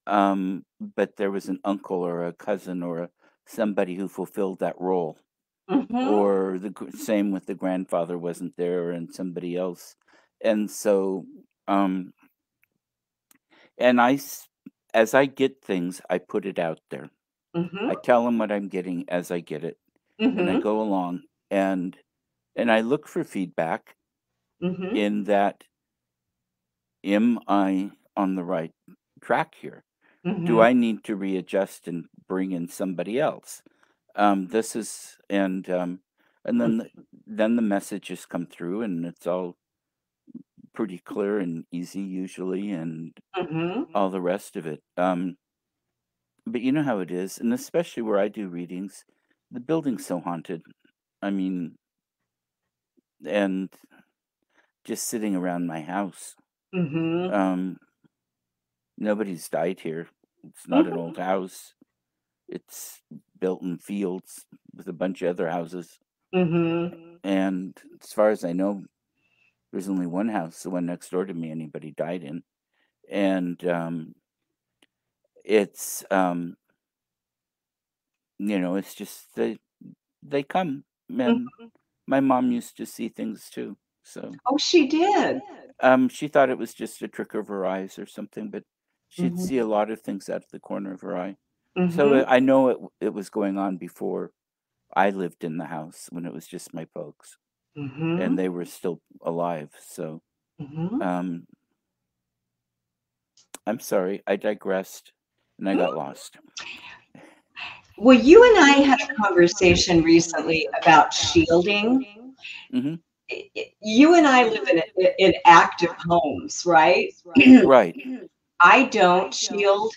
but there was an uncle or a cousin or somebody who fulfilled that role.
mhm,
Or same with the grandfather wasn't there and somebody else. And so, um, and as I get things, I put it out there.
mhm,
I tell them what I'm getting as I get it, and I
mhm,
go along and I look for feedback
mhm,
in that, am I on the right track here? Do
mhm,
I need to readjust and bring in somebody else? This is and
mhm,
then the messages come through and it's all pretty clear and easy usually and
mhm,
all the rest of it. But you know how it is, and especially where I do readings, the building's so haunted. I mean, and just sitting around my house,
mhm,
um, nobody's died here. It's not an
mhm,
old house. It's built in fields with a bunch of other houses.
mhm,
And as far as I know, there's only one house, the one next door to me, anybody died in. And it's it's just they come.
mhm.
And my mom used to see things too. So
Oh, she did.
she thought it was just a trick of her eyes or something, but she'd
Mhm,
see a lot of things out of the corner of her eye. So
mhm,
I know it was going on before I lived in the house when it was just my folks and
mhm,
they were still alive. So
mhm.
um, I'm sorry, I digressed and I got lost.
Well, you and I had a conversation recently about shielding.
Hmm.
You and I live in active homes, right?
Right.
I don't shield.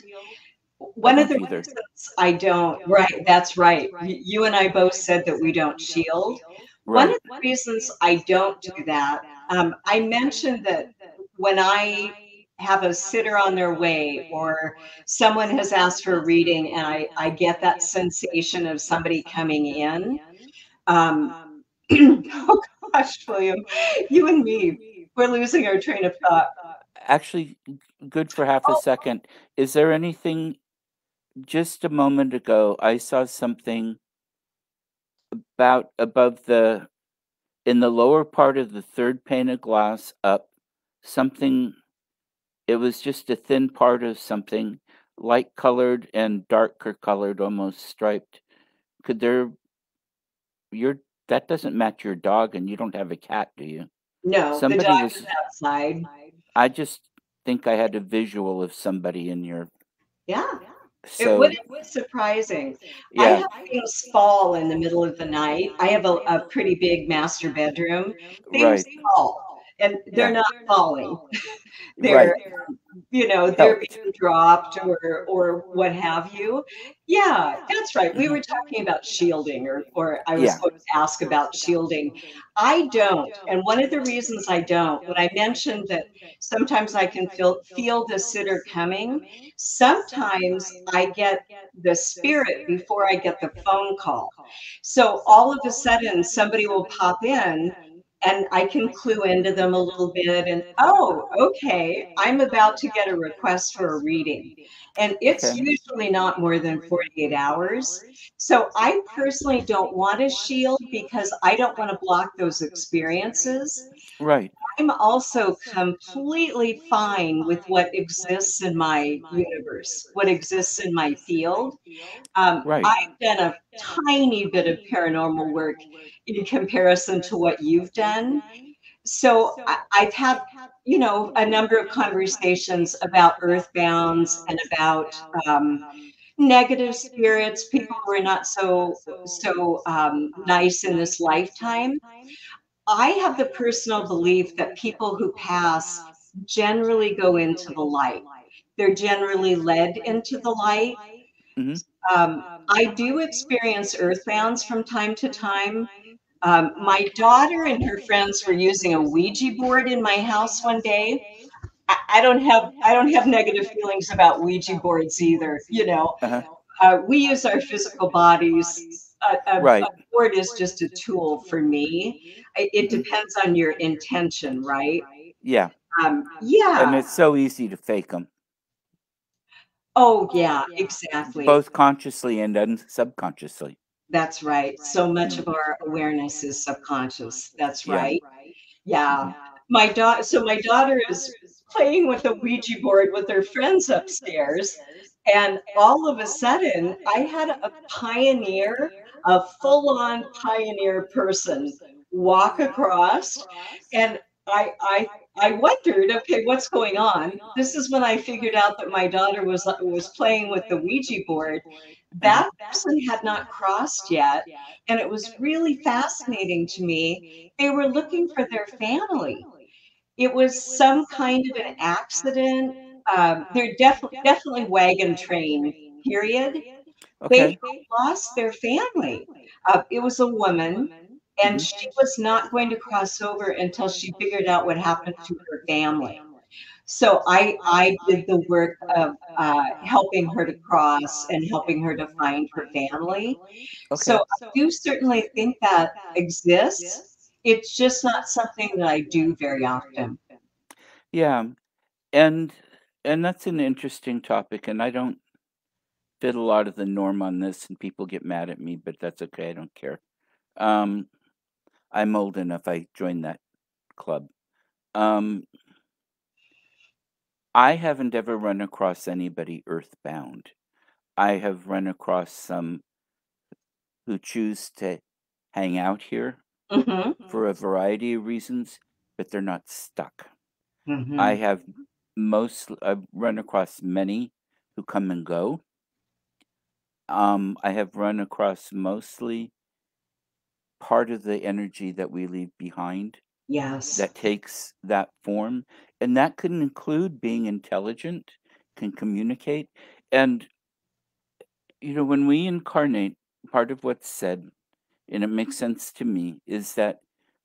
I
One of
don't
the
either.
reasons I don't, right, that's right. You and I both said that we don't shield. One of
Right.
the reasons I don't do that, I mentioned that when I have a sitter on their way or someone has asked for a reading and I get that sensation of somebody coming in. Um, oh gosh, William, you and me, we're losing our train of thought.
Actually, good for half a
Oh,
second. Is there anything just a moment ago I saw something about above in the lower part of the third pane of glass up, something, it was just a thin part of something, light colored and darker colored, almost striped. Could there your that doesn't match your dog, and you don't have a cat, do you?
No, the
Somebody
dog is
was
outside.
I just think I had a visual of somebody in your
Yeah. It
so
wouldn't be surprising. I
yeah,
have things fall in the middle of the night. I have a pretty big master bedroom. Things
right.
fall, and they're
Yeah.
not falling.
Right.
They're they're
Helped.
being dropped or what have you. Yeah, that's right. We
Mhm.
were talking about shielding or I was
Yeah.
going to ask about shielding. I don't. And one of the reasons I don't, when I mentioned that sometimes I can feel the sitter coming, sometimes I get the spirit before I get the phone call. So all of a sudden somebody will pop in and I can clue into them a little bit and, oh, okay, I'm about to get a request for a reading. And it's
Okay.
usually not more than 48 hours. So I personally don't want to shield because I don't want to block those experiences.
Right.
I'm also completely fine with what exists in my universe, what exists in my field.
Right.
I've done a tiny bit of paranormal work in comparison to what you've done. So I've had, a number of conversations about earthbounds and about negative spirits, people who are not so nice in this lifetime. I have the personal belief that people who pass generally go into the light. They're generally led into the light.
Mhm.
I do experience earthbounds from time to time. My daughter and her friends were using a Ouija board in my house one day. I don't have negative feelings about Ouija boards either.
Uh-huh.
We use our physical bodies. A
Right.
board is just a tool for me. It
Mhm.
depends on your intention, right?
Yeah. And
Yeah.
it's so easy to fake them,
Oh, yeah, exactly.
both consciously and subconsciously.
That's right. So much
Mm.
of our awareness is subconscious. That's
Yeah.
right. Yeah.
Mhm.
My daughter is playing with a Ouija board with her friends upstairs, and all of a sudden, I had a full-on pioneer person walk across, and I wondered, "Okay, what's going on?" This is when I figured out that my daughter was playing with the Ouija board.
Uh-huh.
That person had not crossed yet, and it was really fascinating to me. They were looking for their family. It was some kind of an accident. They're definitely wagon train, period. They
Okay.
had lost their family. It was a woman, and
Mhm.
she was not going to cross over until she figured out what happened to her family. So I did the work of helping her to cross and helping her to find her family. So
Okay.
I do certainly think that exists. It's just not something that I do very often.
Yeah. And that's an interesting topic, and I don't fit a lot of the norm on this, and people get mad at me, but that's okay. I don't care. Um, I'm old enough. I joined that club. Um, I haven't ever run across anybody earthbound. I have run across some who choose to hang out here
Mhm,
for a variety of reasons, but they're not stuck. I
mhm.
have I've run across many who come and go. I have run across mostly part of the energy that we leave behind
Yes.
that takes that form, and that can include being intelligent, can communicate, and when we incarnate, part of what's said, and it makes sense to me, is that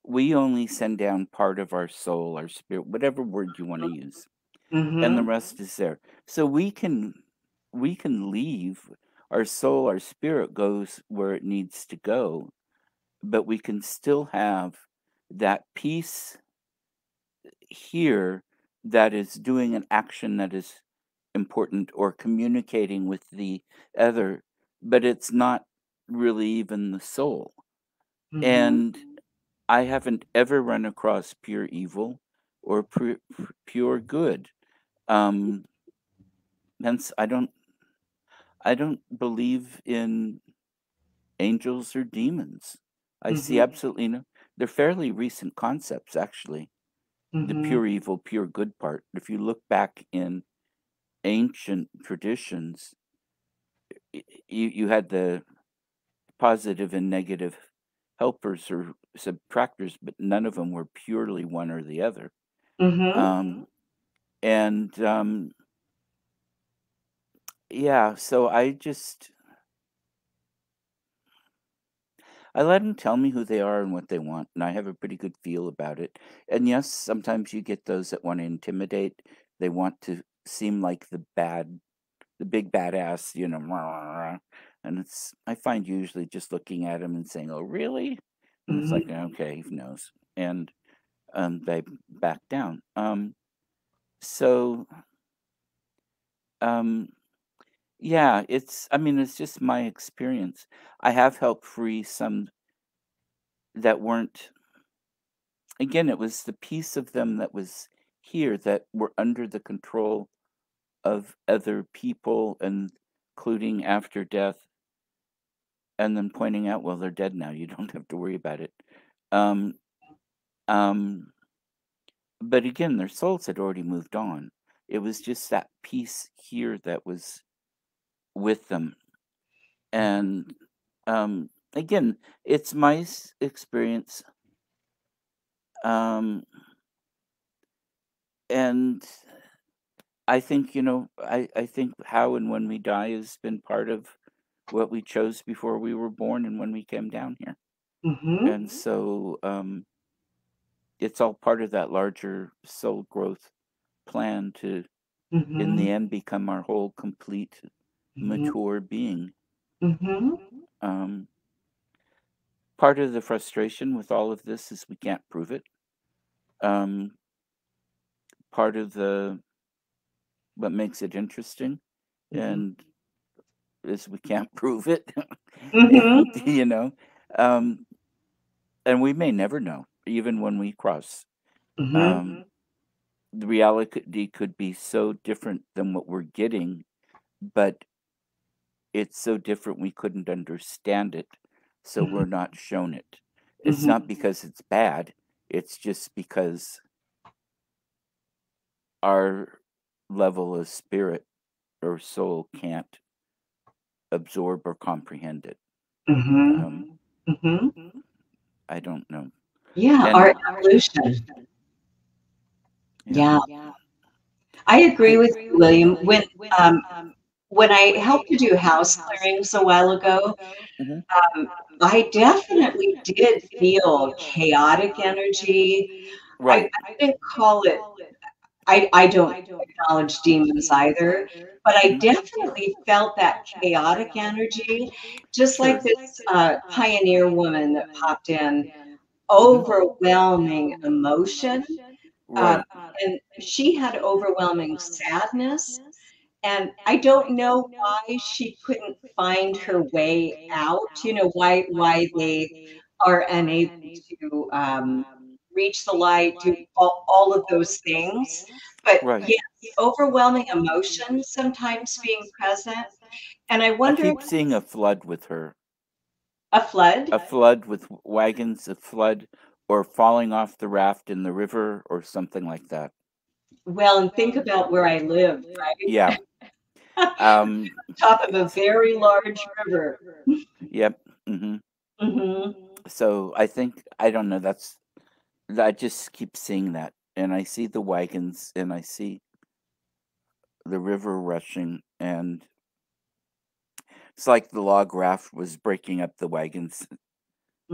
we only send down part of our soul, our spirit, whatever word you want to use, and the
Mhm,
rest is there. So we can leave our soul, our spirit goes where it needs to go, but we can still have that piece here that is doing an action that is important or communicating with the other, but it's not really even the soul.
mhm.
And I haven't ever run across pure evil or pure good. Um, Hence, I don't believe in angels or demons. I see
Mhm.
absolutely no. They're fairly recent concepts, actually. The
Mhm.
pure evil, pure good part. If you look back in ancient traditions, you had the positive and negative helpers or subtractors, but none of them were purely one or the other.
Mhm.
And yeah, so I let them tell me who they are and what they want, and I have a pretty good feel about it. And yes, sometimes you get those that want to intimidate. They want to seem like the big badass, and I find usually just looking at them and saying, "Oh, really?" And it's like,
Mhm.
okay, he knows, and they back down. So um, yeah, I mean, it's just my experience. I have helped free some that weren't. Again, it was the piece of them that was here that were under the control of other people, and including after death, and then pointing out, well, they're dead now. You don't have to worry about it. Um, um, but again, their souls had already moved on. It was just that piece here that was with them. And again, it's my experience. Um, and I think, I think how and when we die has been part of what we chose before we were born and when we came down here.
Mhm.
And so it's all part of that larger soul growth plan to, in the
Mhm.
end, become our whole complete,
Mhm.
mature being.
Mhm.
Um, Part of the frustration with all of this is we can't prove it. Um, Part of the what makes it interesting
Mhm.
and is we can't prove it.
Mhm.
And um, and we may never know, even when we cross.
Mhm.
Um, the reality could be so different than what we're getting, but it's so different we couldn't understand it, so we're
Mhm.
not shown it. It's
Mhm.
not because it's bad, it's just because our level of spirit or soul can't absorb or comprehend it.
Mhm.
Um,
Mhm.
I don't know.
Yeah,
And
our evolution.
yeah.
Yeah, I agree
I,
with you, William. Um, when I helped to do house clearings a while ago,
mhm.
I definitely did feel chaotic energy. I
Right.
wouldn't call it, I don't acknowledge demons either, but I
Mhm.
definitely felt that chaotic energy, just like
Sure.
this pioneer woman that popped in,
Mhm.
overwhelming emotion. Um,
Right.
and she had overwhelming sadness. And I don't know why she couldn't find her way out, why they are unable to reach the light, do all of those things. But
Right.
yes, overwhelming emotion sometimes being present. And I
I
wonder,
keep seeing a flood with her.
a flood?
A flood with wagons, a flood, or falling off the raft in the river, or something like that.
Well, and think about where I live,
Yeah.
right?
Um.
Top of a very large river.
Yep. Hmm.
Mhm.
So I don't know. I just keep seeing that, and I see the wagons, and I see the river rushing, and it's like the log raft was breaking up. The wagons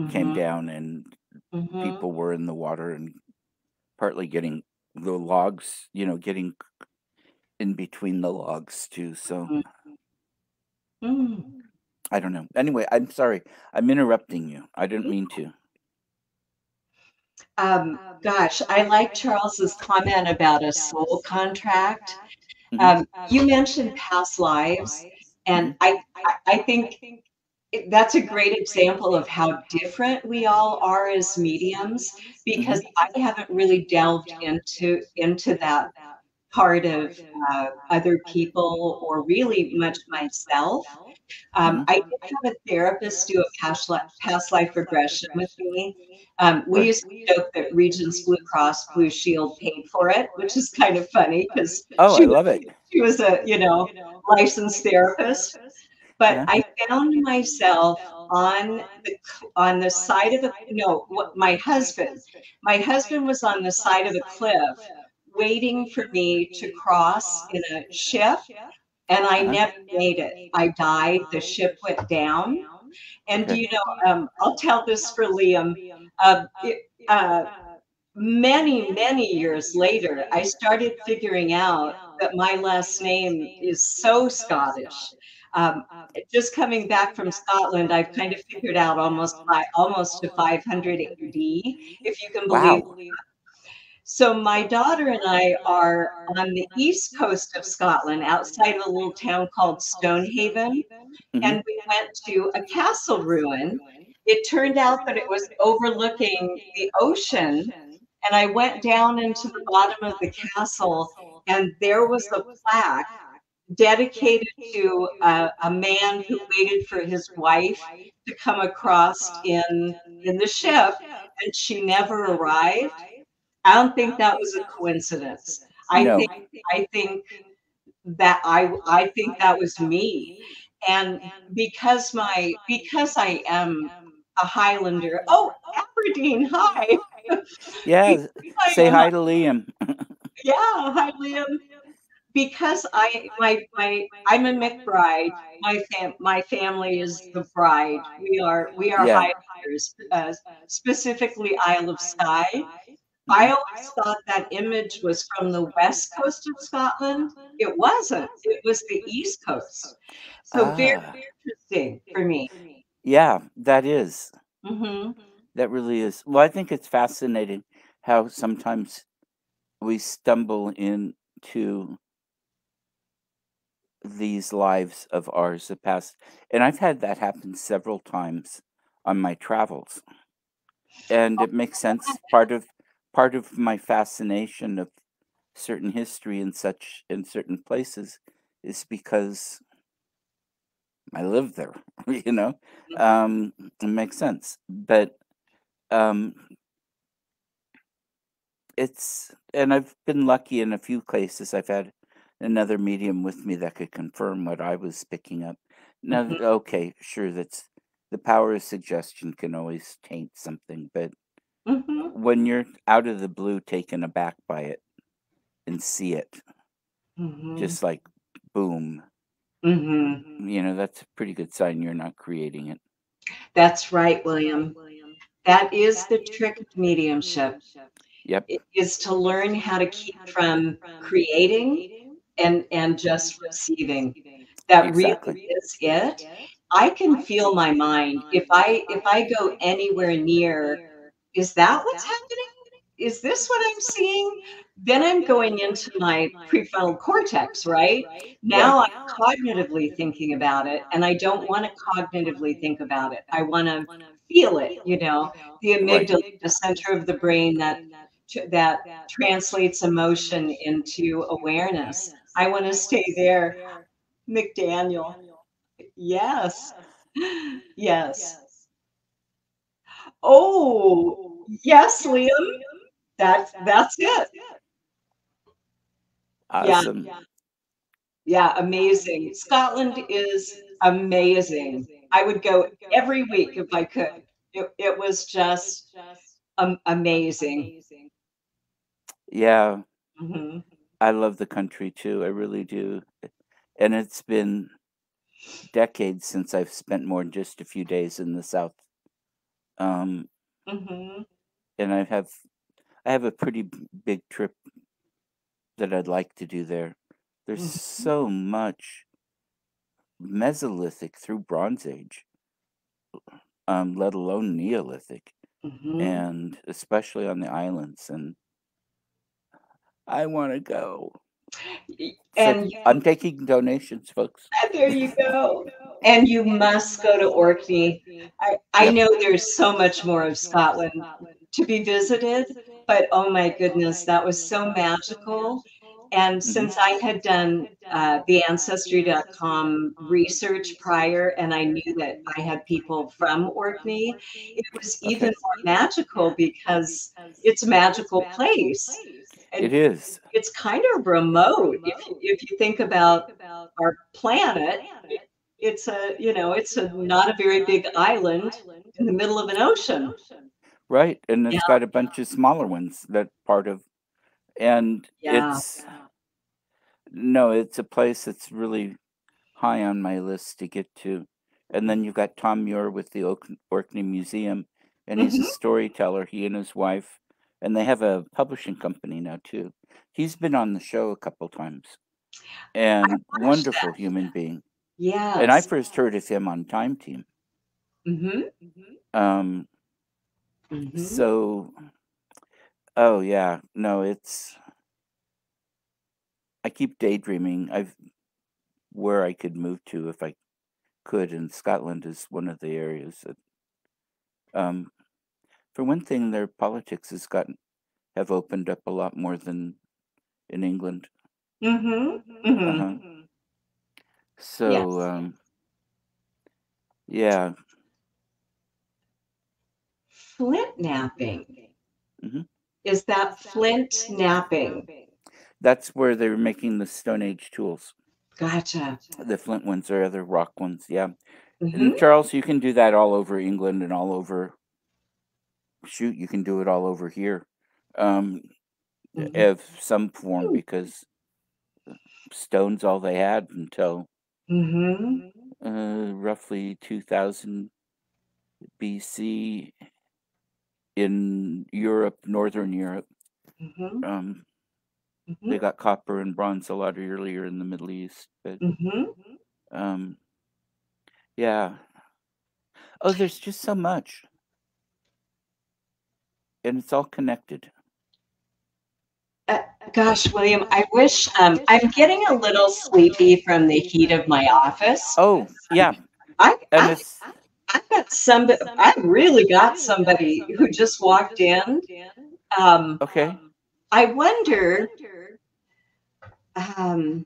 came
Mhm.
down, and
Mhm.
people were in the water, and partly getting the logs, getting in between the logs too. So
Mhm. Mm.
I don't know. Anyway, I'm sorry. I'm interrupting you. I didn't mean to.
Gosh, I like Charles's comment about a soul contract.
Hmm.
You mentioned past lives, and
Hmm.
I think That's a great example of how different we all are as mediums, because I haven't really delved into that part of other people or really much myself. I did have a therapist do a past life regression with me. We used to joke that Regents Blue Cross Blue Shield paid for it, which is kind of funny because
Oh, I
she
love it.
she was a licensed therapist. But
Yeah.
I found myself on the side of a no, what my husband was on the side of a cliff waiting for me to cross in a ship, and I
Uh-huh.
never made it. I died, the ship went down, and do
Okay.
you know, I'll tell this for Liam, it, many, many years later, I started figuring out that my last name is so Scottish. Um, just coming back from Scotland, I've kind of figured out almost to 500 AD, if you can believe.
Wow.
So my daughter and I are on the east coast of Scotland, outside of a little town called Stonehaven,
Hmm.
and we went to a castle ruin. It turned out that it was overlooking the ocean, and I went down into the bottom of the castle, and there was a plaque dedicated to a man who waited for his wife to come across in the ship, and she never arrived. I don't think that was a coincidence. I
No.
think I think I think that was me. And because I am a Highlander. Oh, Aberdeen, hi.
Yeah.
Because I
Say
am
hi to Liam.
yeah, hi Liam. Because I'm a McBride. My family is the bride. We are
Yeah.
Highlanders, specifically Isle of Skye. I
Hmm.
always thought that image was from the west coast of Scotland. It wasn't. It was the east coast. So very
Ah.
interesting for me.
Yeah, that is.
Mhm.
That really is. Well, I think it's fascinating how sometimes we stumble into these lives of ours, the past. And I've had that happen several times on my travels. And it makes sense. Part of my fascination of certain history and such in certain places is because I live there, you know. It makes sense. But um and I've been lucky in a few cases. I've had another medium with me that could confirm what I was picking up. Now,
Mhm.
okay, sure, that's the power of suggestion can always taint something, but
Mhm.
when you're out of the blue taken aback by it and see it,
Mhm.
just like boom,
Mhm.
that's a pretty good sign you're not creating it.
That's right, William. That is the trick of mediumship,
Yep,
is to learn how to keep from creating and just receiving. That really
exactly.
is it. I can feel my mind. If I go anywhere near, "Is that what's happening? Is this what I'm seeing?" Then I'm going into my prefrontal cortex, right?
Right,
Now I'm cognitively thinking about it, and I don't wanna cognitively think about it. I wanna feel it, the
right.
amygdala, the center of the brain that translates emotion into awareness. I wanna stay there. McDaniel. Yes. Yes. Oh, yes, Liam. That's it. Yeah,
Awesome.
yeah, amazing. Scotland is amazing. I would go every week if I could. It was just amazing.
Yeah,
Mhm,
I love the country too. I really do. And it's been decades since I've spent more than just a few days in the South. Um,
mhm,
and I have a pretty big trip that I'd like to do there. There's
mhm,
so much Mesolithic through Bronze Age, let alone Neolithic,
mhm.
and especially on the islands. And I want to go. So
And
I'm taking donations, folks.
there you go. And you must go to Orkney. I
Yep.
know there's so much more of Scotland to be visited, but oh my goodness, that was so magical. And
Hmm.
since I had done the Ancestry.com research prior, and I knew that I had people from Orkney, it was even
Okay.
more magical because it's a magical place.
It
And
is.
it's kind of remote if you think about our planet. It's a, you know, it's a not a very big island in the middle of an ocean.
Right. And
Yeah,
it's got a bunch of smaller ones that part of, and
yeah.
no, it's a place that's really high on my list to get to. And then you've got Tom Muir with the Orkney Museum, and he's a
Mhm.
storyteller, he and his wife, and they have a publishing company now too. He's been on the show a couple times, and
Watch
wonderful
that.
human being. And I
Yes.
first heard of him on Time Team.
Mhm,
Um,
mhm.
so, oh yeah, no, I keep daydreaming. Where I could move to if I could, and Scotland is one of the areas that, um, for one thing, their politics have opened up a lot more than in England.
Mhm, mhm.
Uh-huh. So,
Yes.
yeah.
Flint napping.
Hmm.
Is that flint napping?
That's where they were making the Stone Age tools.
Gotcha.
The flint ones are other rock ones, yeah. And
Mhm,
Charles, you can do that all over England and all over. Shoot, you can do it all over here, um,
mhm,
of some form because stone's all they had until
mhm,
roughly 2000 BC in Europe, Northern Europe.
mhm,
Um,
mhm,
they got copper and bronze a lot earlier in the Middle East, but
mhm.
um, yeah. Oh, there's just so much, and it's all connected.
Uh, Gosh, William, I wish I'm getting a little sleepy from the heat of my office.
Oh, yeah,
I,
and
I,
it's
I've got somebody, I've really got somebody who just walked in. Um,
okay.
I wonder, um,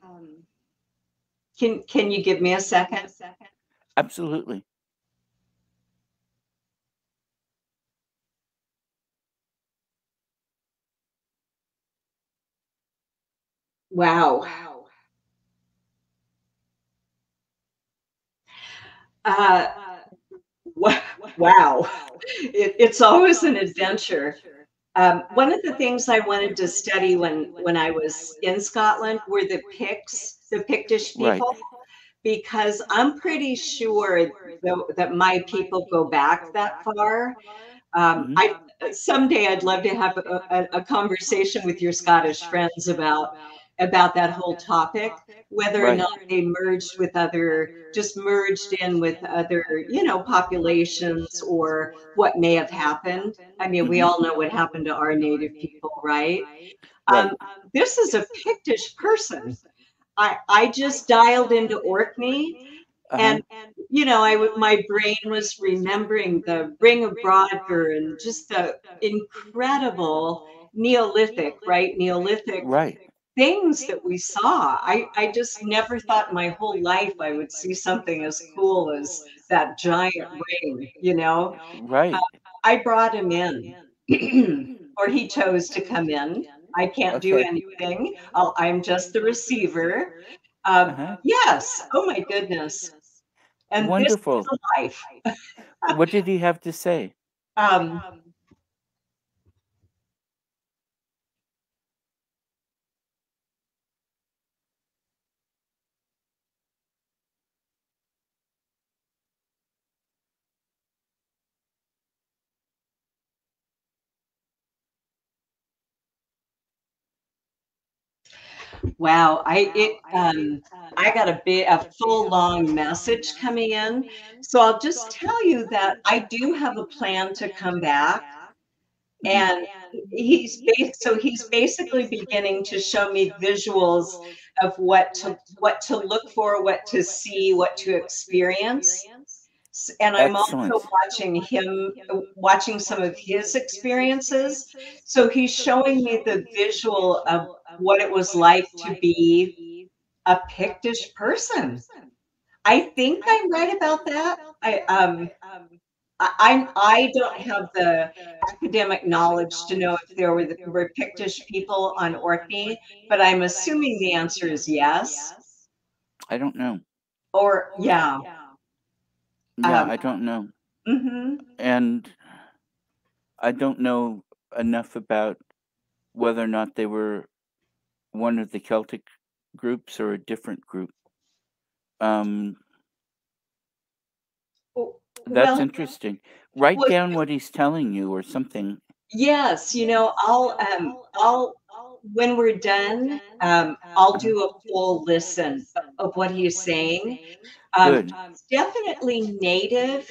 can you give me a second?
Absolutely.
Wow. Uh, wa- wow. It's always an adventure. One of the things I wanted to study when I was in Scotland were the the Pictish
Right.
people, because I'm pretty sure that my people go back that far.
Hmm.
I Someday I'd love to have a conversation with your Scottish friends about that whole topic, whether or
Right.
not they merged with other, just merged in with other, you know, populations, or what may have happened. I mean, we
Hmm.
all know what happened to our native people, right? Um,
Right.
this is a Pictish person. I just dialed into Orkney,
Uh-huh.
and you know, my brain was remembering the Ring of Brodgar and just the incredible Neolithic, right? Neolithic
Right.
things that we saw. I just never thought in my whole life I would see something as cool as that giant ring, you know?
Right.
I brought him in, or he chose to come in. I can't do
Okay.
anything. I'm just the receiver.
Uh-huh.
Yes. Oh my goodness. And this is
Wonderful.
a life.
What did he have to say?
Um, wow. I got a full long message coming in. So I'll just tell you that I do have a plan to come back.
Hmm.
And he's basically beginning to show me visuals of what to look for, what to see, what to experience. And I'm also
Excellent.
watching some of his experiences. So he's showing me the visual of what it was like to be a Pictish person. I think I'm right about that. I don't have the academic knowledge to know if there were Pictish people on Orkney, but I'm assuming the answer is yes.
I don't know.
Or yeah.
Yeah,
Um,
I don't know.
mhm.
And I don't know enough about whether or not they were one of the Celtic groups or a different group. Um, that's
Well,
interesting. Write
well,
down what he's telling you or something.
yes, I'll when we're done, I'll
Uh-huh.
do a full listen of what he's saying.
Good.
Definitely native.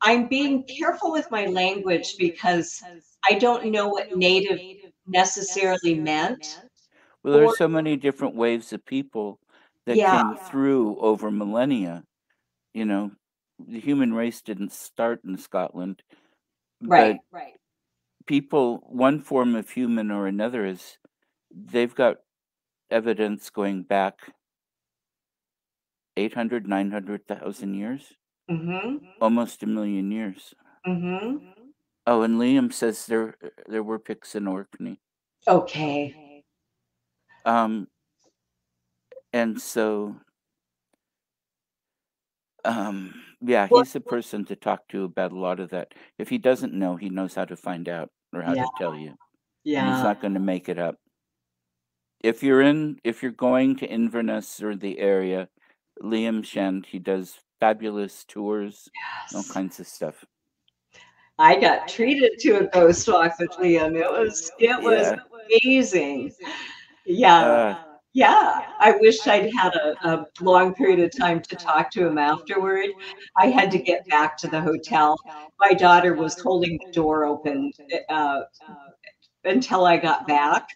I'm being careful with my language because I don't know what native necessarily meant.
Well,
Or
there's so many different waves of people that
yeah,
came through over millennia. You know, the human race didn't start in Scotland,
right.
but people, one form of human or another, is they've got evidence going back 800, 900,000 years,
Mhm.
almost a million years.
Mhm.
Oh, and Liam says there were pics in Orkney.
Okay.
Um, and so yeah,
Well,
he's the person to talk to about a lot of that. If he doesn't know, he knows how to find out or how
yeah,
to tell you, and he's
yeah.
not going to make it up. If you're going to Inverness or the area, Liam Shand, he does fabulous tours, all
Yes.
kinds of stuff.
I got treated to a ghost walk with Liam. It was
Yeah.
amazing. Yeah.
Uh,
Yeah. I wish I'd had a long period of time to talk to him afterward. I had to get back to the hotel. My daughter was holding the door open uh, until I got back,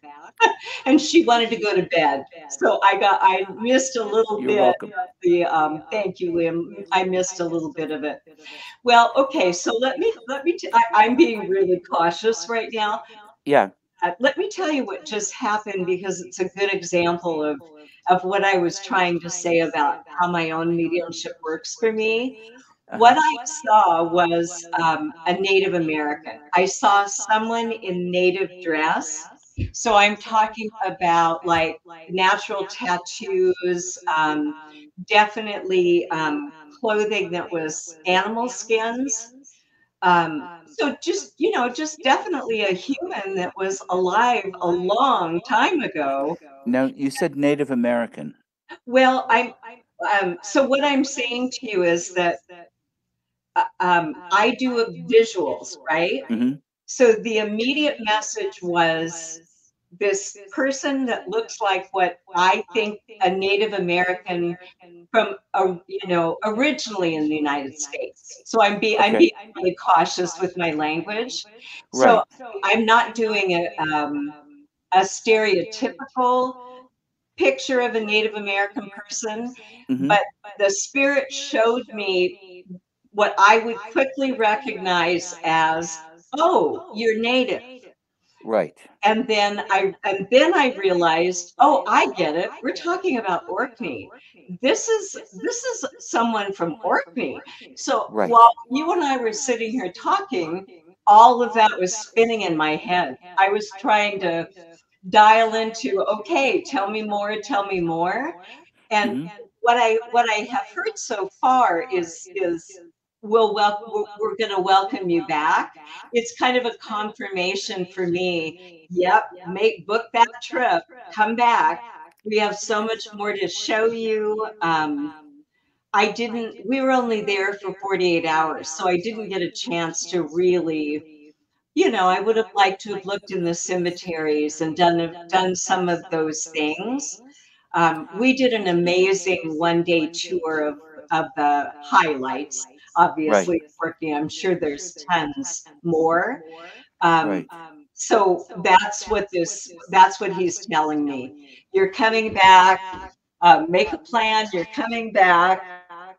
and she wanted to go to bed. So I missed a little
you're
bit of
welcome.
the thank you, Liam. I missed a little bit of it. Well, okay, so I'm being really cautious right now.
Yeah.
Let me tell you what just happened because it's a good example of what I was trying to say about how my own mediumship works for me. What
Uh-huh.
I saw was a Native American. I saw someone in Native dress. So I'm talking about like natural tattoos, definitely clothing that was animal skins. So just definitely a human that was alive a long time ago.
Now, you said Native American.
Well, so what I'm saying to you is that I do visuals, right?
Mhm.
So the immediate message was this person that looks like what I think a Native American from, originally in the United States. So I'm
Okay.
being really cautious with my language. So
Right.
I'm not doing a stereotypical picture of a Native American person,
Mhm.
but the spirit showed me what I would quickly recognize as, "Oh, you're Native."
Right.
And then I realized, "Oh, I get it. We're talking about Orkney. This is someone from Orkney." So
Right.
while you and I were sitting here talking, all of that was spinning in my head. I was trying to dial into, "Okay, tell me more, tell me more." And
Mhm.
what I have heard so far is we're gonna welcome you back. It's kind of a confirmation for me. Yep, book that trip, come back. We have so much more to show you. We were only there for 48 hours, so I didn't get a chance to really, I would have liked to have looked in the cemeteries and done some of those things. We did an amazing one-day tour of the highlights,
Right.
obviously, working. I'm sure there's tons more. Um,
Right.
so that's what he's telling me. You're coming back, make a plan, you're coming back,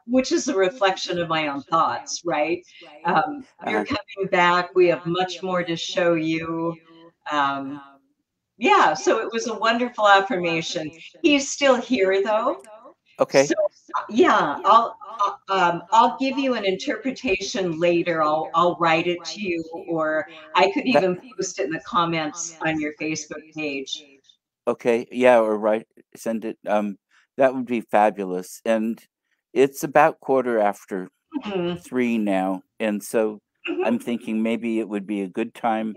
which is a reflection of my own thoughts, right? You're
Uh-huh.
coming back, we have much more to show you. Um, yeah, so it was a wonderful affirmation. He's still here though. So
Okay.
yeah, I'll give you an interpretation later. I'll write it to you, or I could
That
even post it in the comments on your Facebook page.
okay. Yeah, or right send it. That would be fabulous. And it's about quarter after
Mhm,
3 now, and so
mhm.
I'm thinking maybe it would be a good time.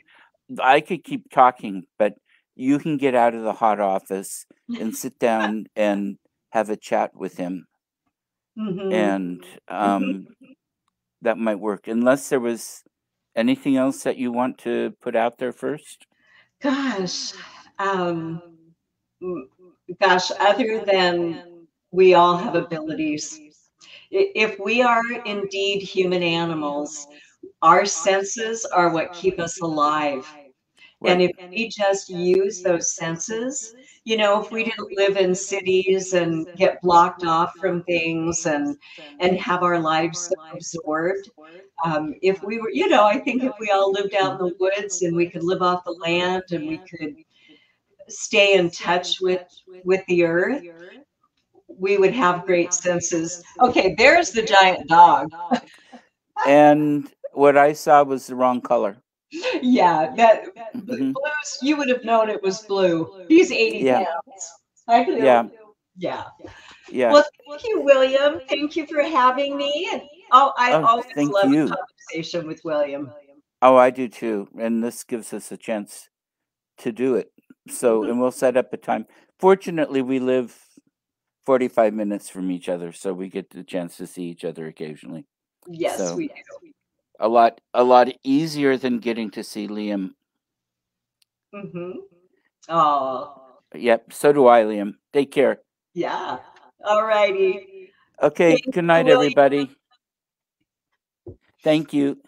I could keep talking, but you can get out of the hot office and sit down and have a chat with him,
Mhm,
and,
mhm.
that might work, unless there was anything else that you want to put out there first?
Gosh, um, mm, gosh, other than we all have abilities. If we are indeed human animals, our senses are what keep us alive. And
Right.
if we just use those senses, if we didn't live in cities and get blocked off from things and have our lives so absorbed, if we were, I think if we all lived out in the woods and we could live off the land and we could stay in touch with the earth, we would have great senses. Okay, there's the giant dog.
And what I saw was the wrong color.
Yeah, that
Mhm.
blues, you would have known it was blue. He's 80
Yeah,
pounds. I
yeah,
do. Yeah.
yeah.
Well, thank you, William. Thank you for having me. And I
Oh,
always
thank
love a
you.
conversation with William.
Oh, I do too, and this gives us a chance to do it. So,
Mhm.
and we'll set up a time. Fortunately, we live 45 minutes from each other, so we get the chance to see each other occasionally.
Yes,
So,
we do.
a lot easier than getting to see Liam.
Mhm. Oh,
Yep, so do I, Liam. Take care.
yeah. All righty.
Okay,
Thank
good
you,
night,
William.
everybody. Thank you.